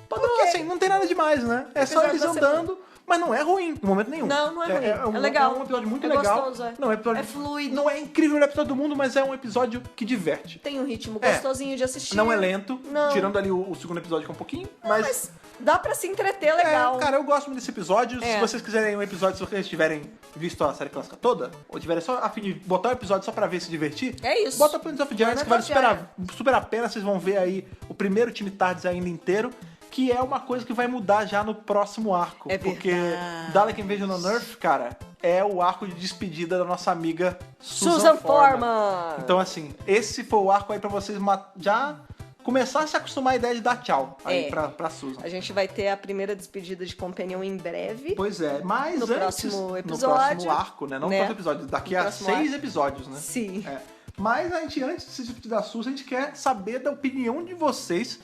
B: Ok.
A: Assim, não tem nada demais, né? É só
B: Episódio
A: eles
B: da
A: andando, mas não é ruim, em momento nenhum.
B: Não é ruim.
A: É
B: É legal.
A: É um episódio muito
B: É
A: legal.
B: gostoso, é.
A: Não, episódio,
B: É fluido.
A: Não é incrível o melhor episódio do mundo, mas é um episódio que diverte.
B: Tem um ritmo
A: É.
B: gostosinho de assistir.
A: Não é lento,
B: Não.
A: tirando ali o segundo episódio que é um pouquinho,
B: Mas dá pra se entreter legal.
A: cara, eu gosto muito desse episódio.
B: É.
A: Se vocês quiserem um episódio, se vocês tiverem visto a série clássica toda, ou tiverem só a fim de botar um episódio só pra ver se divertir,
B: É isso.
A: bota Planet of Giants, que vale
B: Planet of
A: super a pena. Vocês vão ver aí o primeiro time TARDIS ainda inteiro, que é uma coisa que vai mudar já no próximo arco.
B: É
A: porque
B: verdade.
A: Dalek Invasion on Earth, cara, é o arco de despedida da nossa amiga
B: Susan
A: Foreman.
B: Foreman.
A: Então, assim, esse foi o arco aí pra vocês já começar a se acostumar à ideia de dar tchau aí pra Susan.
B: A gente vai ter a primeira despedida de Companion em breve.
A: Pois é, mas
B: No
A: antes,
B: próximo episódio,
A: no próximo arco, né? Não no
B: né?
A: próximo episódio, daqui
B: No
A: a
B: próximo
A: 6
B: arco.
A: episódios, né?
B: Sim.
A: É. Mas a gente, antes de se despedir da Susan, a gente quer saber da opinião de vocês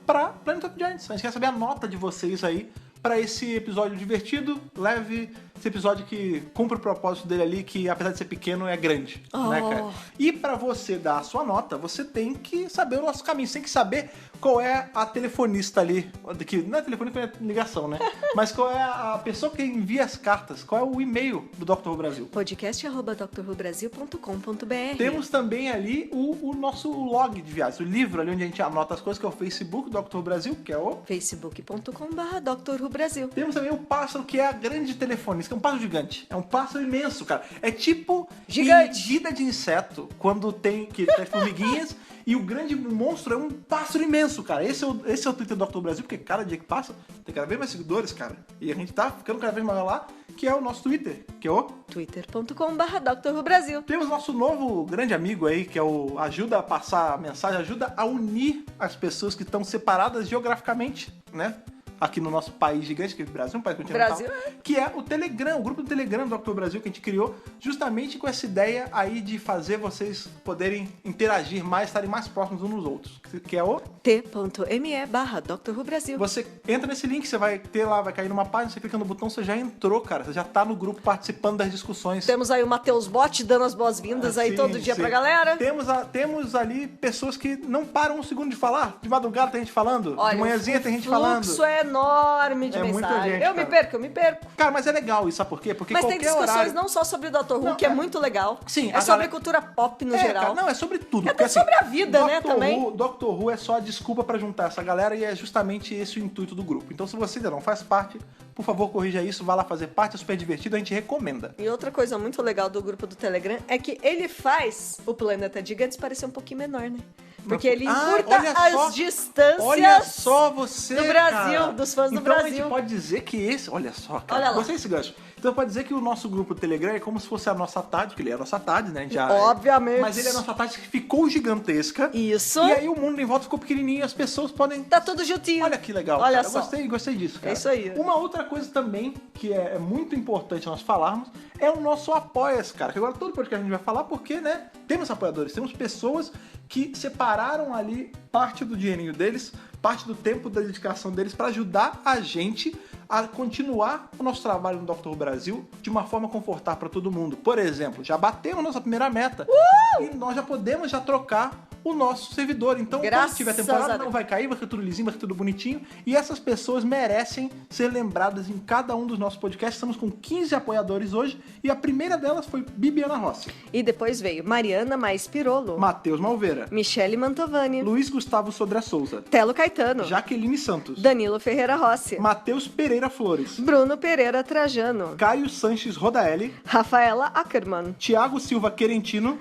A: pra Planet of Giants. A gente quer saber a nota de vocês aí pra esse episódio divertido, leve, esse episódio que cumpre o propósito dele ali, que apesar de ser pequeno, é grande, né, cara? E pra você dar a sua nota, você tem que saber o nosso caminho, você tem que saber qual é a telefonista ali, que não é telefonista, é ligação, né? Mas qual é a pessoa que envia as cartas, qual é o e-mail do Dr. Who Brasil.
B: podcast@drwhobrasil.com.br.
A: Temos também ali o nosso log de viagens, o livro ali onde a gente anota as coisas, que é o Facebook do Dr. Who Brasil, que é o...
B: facebook.com/Dr. Who Brasil.
A: Temos também o pássaro, que é a grande telefonista, que é um pássaro gigante. É um pássaro imenso, cara. É tipo
B: Gigante.
A: em vida de inseto, quando tem formiguinhas, E o grande monstro é um pássaro imenso, cara. Esse é o Twitter do Dr. Brasil, porque cada dia que passa tem cada vez mais seguidores, cara. E a gente tá ficando cada vez mais lá, que é o nosso Twitter, que é o
B: twitter.com/drrubrasil.
A: Temos nosso novo grande amigo aí, que é o ajuda a passar a mensagem, ajuda a unir as pessoas que estão separadas geograficamente, né? Aqui no nosso país gigante, que é o Brasil, um país continental.
B: Brasil,
A: que é o Telegram, o grupo do Telegram do Dr. Brasil, que a gente criou justamente com essa ideia aí de fazer vocês poderem interagir mais, estarem mais próximos uns dos outros. Que é o
B: t.me/drrubrasil.
A: Você entra nesse link, você vai ter lá, vai cair numa página, você clica no botão, você já entrou, cara. Você já tá no grupo participando das discussões.
B: Temos aí o Matheus Bot dando as boas-vindas aí
A: Sim,
B: todo dia
A: sim.
B: pra galera.
A: Temos ali pessoas que não param um segundo de falar. De madrugada tem gente falando,
B: Olha,
A: de manhãzinha tem gente falando.
B: Isso é enorme de
A: É muita
B: mensagem.
A: gente,
B: eu me perco.
A: Cara, mas é legal isso, sabe por quê? Porque
B: Mas tem
A: qualquer
B: discussões
A: horário...
B: não só sobre o Dr. Who,
A: Não,
B: que é muito legal.
A: Sim,
B: é
A: a
B: sobre
A: galera-
B: cultura pop no geral.
A: Cara, não, é sobre tudo.
B: É
A: porque,
B: até sobre a vida, né, também.
A: Dr. Who é só a desculpa pra juntar essa galera e é justamente esse o intuito do grupo. Então, se você ainda não faz parte, por favor, corrija isso, vá lá fazer parte, é super divertido, a gente recomenda.
B: E outra coisa muito legal do grupo do Telegram é que ele faz o Planeta Gigantes parecer um pouquinho menor, né? Porque ele encurta
A: olha só,
B: as distâncias
A: Olha só você,
B: do Brasil,
A: cara.
B: dos fãs do
A: então, a
B: Brasil.
A: gente pode dizer que esse... Olha só, cara.
B: Olha lá.
A: Gostei desse gancho. Então pode dizer que o nosso grupo do Telegram é como se fosse a nossa tarde, porque ele é a nossa tarde, né? A gente já,
B: Obviamente.
A: Mas ele é a nossa tarde que ficou gigantesca.
B: Isso.
A: E aí o mundo em volta ficou pequenininho e as pessoas podem...
B: Tá tudo juntinho.
A: Olha que legal,
B: Olha
A: cara.
B: só.
A: Gostei disso, cara.
B: É isso aí.
A: Uma outra coisa também que é muito importante nós falarmos é o nosso Apoia-se, cara. Que agora todo podcast a gente vai falar porque, né, temos apoiadores, temos pessoas que separaram ali parte do dinheirinho deles, parte do tempo da dedicação deles para ajudar a gente a continuar o nosso trabalho no Dr. Who Brasil de uma forma confortável para todo mundo. Por exemplo, já batemos nossa primeira meta e nós já podemos trocar o nosso servidor. Então,
B: Graças
A: quando tiver
B: a
A: temporada,
B: Deus.
A: não vai cair, vai ser tudo lisinho, vai ser tudo bonitinho. E essas pessoas merecem ser lembradas em cada um dos nossos podcasts. Estamos com 15 apoiadores hoje e a primeira delas foi Bibiana Rossi,
B: E depois veio Mariana Mais Pirolo,
A: Matheus Malveira,
B: Michele Mantovani,
A: Luiz Gustavo Sodré Souza,
B: Telo Caetano,
A: Jaqueline Santos,
B: Danilo Ferreira Rossi,
A: Matheus Pereira Flores,
B: Bruno Pereira Trajano,
A: Caio Sanches Rodaelli,
B: Rafaela Ackerman,
A: Thiago Silva Querentino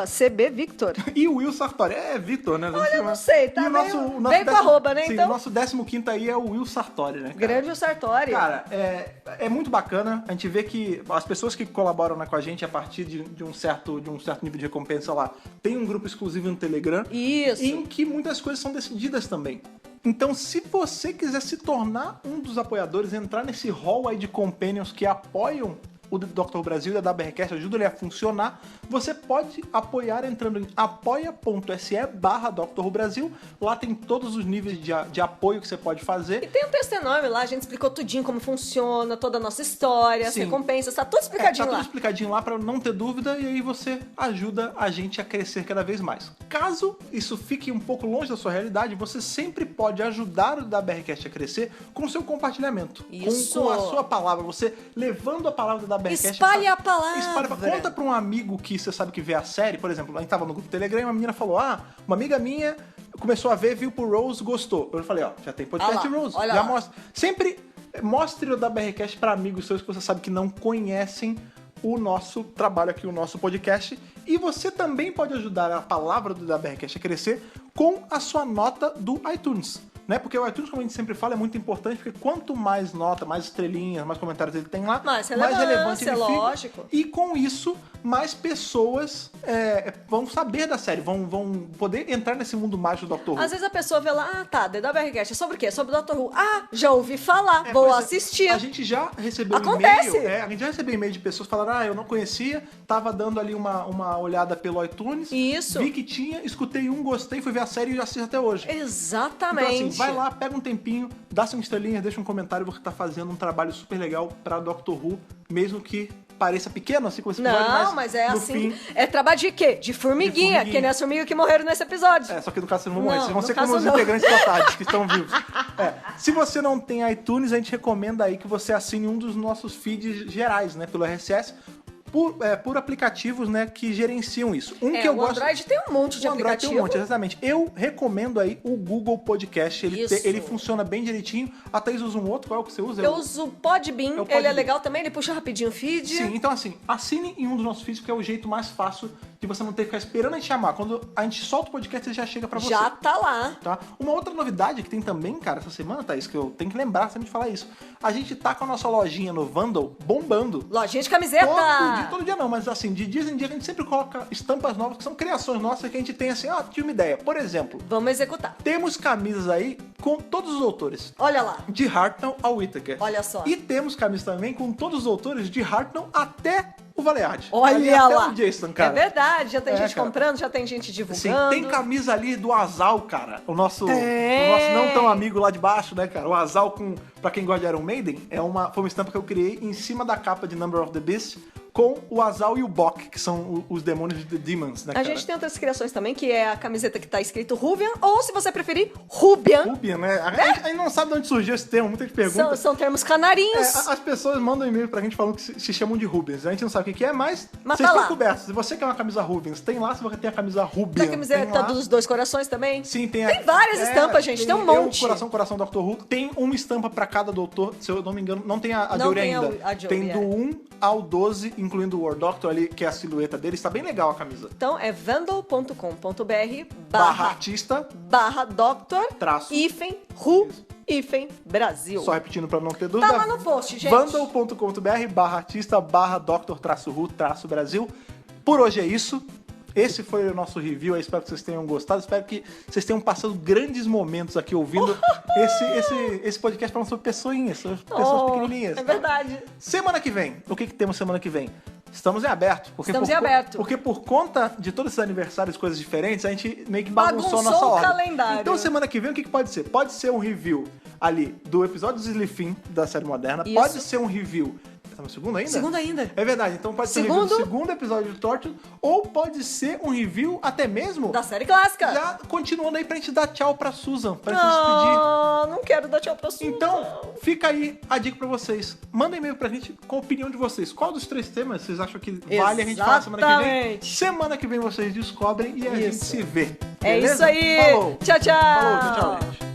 B: @CB Victor.
A: e o Will Sartori. É Vitor, né?
B: Olha, eu não sei, tá
A: E o
B: meio-
A: nosso
B: veio com arroba, né,
A: Sim,
B: então?
A: o nosso 15º aí é o Will Sartori, né, cara?
B: Grande o Sartori.
A: Cara, é muito bacana. A gente vê que as pessoas que colaboram, né, com a gente a partir de um certo nível de recompensa lá, tem um grupo exclusivo no Telegram.
B: Isso.
A: Em que muitas coisas são decididas também. Então, se você quiser se tornar um dos apoiadores, entrar nesse hall aí de companions que apoiam o Dr. Brasil e a WRCast, ajuda ele a funcionar, você pode apoiar entrando em apoia.se/Dr. Brasil. Lá tem todos os níveis de apoio que você pode fazer.
B: E tem um texto enorme lá, a gente explicou tudinho como funciona, toda a nossa história, as
A: Sim.
B: recompensas, tá tudo explicadinho
A: Tá tudo
B: lá.
A: explicadinho lá pra não ter dúvida, e aí você ajuda a gente a crescer cada vez mais. Caso isso fique um pouco longe da sua realidade, você sempre pode ajudar o WRCast a crescer com o seu compartilhamento.
B: Isso.
A: Com a sua palavra, você levando a palavra da WRCast.
B: Espalhe a palavra.
A: Conta pra um amigo que você sabe que vê a série, por exemplo, a gente tava no grupo Telegram e uma menina falou, uma amiga minha começou a ver, viu pro Rose, gostou. Eu falei, já tem podcast
B: Olha lá,
A: Rose,
B: olha
A: já
B: lá.
A: mostra. Sempre mostre o WRCast pra amigos seus que você sabe que não conhecem o nosso trabalho aqui, o nosso podcast. E você também pode ajudar a palavra do WRCast a crescer com a sua nota do iTunes. Né? Porque o iTunes, como a gente sempre fala, é muito importante, porque quanto mais nota, mais estrelinhas, mais comentários ele tem lá,
B: Mais
A: relevante
B: relevância,
A: ele
B: lógico.
A: fica. E com isso, mais pessoas vão saber da série, vão poder entrar nesse mundo mágico do Dr. Who.
B: Às vezes a pessoa vê lá, tá, The WRCast, é sobre o quê? Sobre o Dr. Who. Já ouvi falar,
A: Por
B: vou
A: exemplo,
B: assistir.
A: A gente já recebeu
B: Acontece.
A: e-mail. A gente já recebeu e-mail de pessoas falando, eu não conhecia, tava dando ali uma olhada pelo iTunes.
B: Isso.
A: Vi que tinha, escutei gostei, fui ver a série e assisto até hoje.
B: Exatamente.
A: Então, assim, vai lá, pega um tempinho, dá 5 estrelinhas, deixa um comentário, você tá fazendo um trabalho super legal pra Dr. Who, mesmo que pareça pequeno, assim, com esse episódio,
B: Não, mas é
A: no
B: assim.
A: fim,
B: É trabalho de quê? De formiguinha, que nem as formigas que morreram nesse episódio.
A: só que no caso vocês não vão morrer,
B: Não,
A: vocês vão
B: no
A: ser como
B: caso
A: os
B: não.
A: integrantes da tarde, que estão vivos. Se você não tem iTunes, a gente recomenda aí que você assine um dos nossos feeds gerais, né, pelo RSS, por aplicativos, né, que gerenciam isso. Que eu
B: o
A: gosto...
B: Android tem um monte de
A: O Android
B: aplicativo.
A: tem um monte, exatamente. Eu recomendo aí o Google Podcast.
B: Isso.
A: Ele funciona bem direitinho. A Thaís usa um outro. Qual é o que você usa?
B: Eu uso o Podbean,
A: É o
B: ele
A: Podbean.
B: é legal também, ele puxa rapidinho o feed.
A: Sim, então assim, assine em um dos nossos feeds, porque é o jeito mais fácil de você não ter que ficar esperando a gente chamar. Quando a gente solta o podcast, ele já chega pra você.
B: Já tá lá.
A: Tá? Uma outra novidade que tem também, cara, essa semana, Thaís, que eu tenho que lembrar sempre de falar isso. A gente tá com a nossa lojinha no Vandal bombando.
B: Lojinha de camiseta!
A: Todo dia não, mas assim, de dia em dia a gente sempre coloca estampas novas, que são criações nossas que a gente tem assim, tinha uma ideia. Por exemplo,
B: Vamos executar.
A: temos camisas aí com todos os autores.
B: Olha lá.
A: De Hartnell ao Whittaker.
B: Olha só.
A: E temos camisas também com todos os autores de Hartnell até o Valeard.
B: Olha
A: ali
B: lá.
A: até o Jason, cara.
B: É verdade, já tem gente
A: cara.
B: comprando, já tem gente
A: Sim,
B: divulgando.
A: tem camisa ali do Azal, cara. O nosso
B: Tem.
A: não tão amigo lá de baixo, né, cara? O Azal, pra quem gosta de Iron Maiden, foi uma estampa que eu criei em cima da capa de Number of the Beast, com o Azal e o Bok, que são os demônios de The Demons, né,
B: A
A: cara?
B: gente tem outras criações também, que é a camiseta que tá escrito Rubian, ou se você preferir, Rubian.
A: Rubian, né? A gente não sabe de onde surgiu esse termo, muita gente pergunta.
B: São termos canarinhos.
A: As pessoas mandam e-mail pra gente falando que se chamam de Rubens. A gente não sabe o que é, mas
B: Mas
A: vocês
B: tá
A: estão
B: lá.
A: cobertos. Se você quer uma camisa Rubens, tem lá. Se você tem a camisa Rubian,
B: Tem a camiseta
A: tem lá.
B: dos dois corações também.
A: Sim, tem
B: várias estampas, gente, tem um monte.
A: Coração Dr. Who. Tem uma estampa pra cada doutor, se eu não me engano. Não tem a
B: Não
A: Jory
B: tem
A: ainda.
B: a Jory,
A: tem do 1 ao 12, incluindo o War Doctor ali, que é a silhueta dele. Está bem legal a camisa.
B: Então é vandal.com.br
A: Barra artista,
B: Doctor
A: traço.
B: hífen Ru hífen Brasil.
A: Só repetindo pra não ter dúvida.
B: Tá lá no post, gente.
A: Vandal.com.br barra artista barra Dr. Ru Brasil. Por hoje é isso. Esse foi o nosso review. Eu espero que vocês tenham gostado. Espero que vocês tenham passado grandes momentos aqui ouvindo esse podcast falando sobre pessoinhas, sobre pessoas pequenininhas.
B: É verdade.
A: Semana que vem, o que temos semana que vem? Estamos em aberto.
B: Estamos em aberto.
A: Porque por conta de todos esses aniversários, coisas diferentes, a gente meio que bagunçou a nossa
B: o
A: ordem.
B: calendário.
A: Então semana que vem, o que pode ser? Pode ser um review ali do episódio dos Slifin da série moderna.
B: Isso.
A: Pode ser um review... Tá no segundo ainda?
B: Segundo ainda.
A: É verdade, então pode ser um review do segundo episódio de Torture, ou pode ser um review até mesmo
B: da série clássica.
A: já continuando aí pra gente dar tchau pra Susan, pra gente se despedir.
B: Não quero dar tchau pra Susan.
A: Então, fica aí a dica pra vocês. Manda e-mail pra gente com a opinião de vocês. Qual dos 3 temas vocês acham que vale a gente falar semana que vem?
B: Exatamente.
A: Semana que vem vocês descobrem e a gente se vê.
B: É
A: Beleza?
B: isso aí.
A: Falou.
B: Tchau, tchau.
A: Falou, tchau, gente.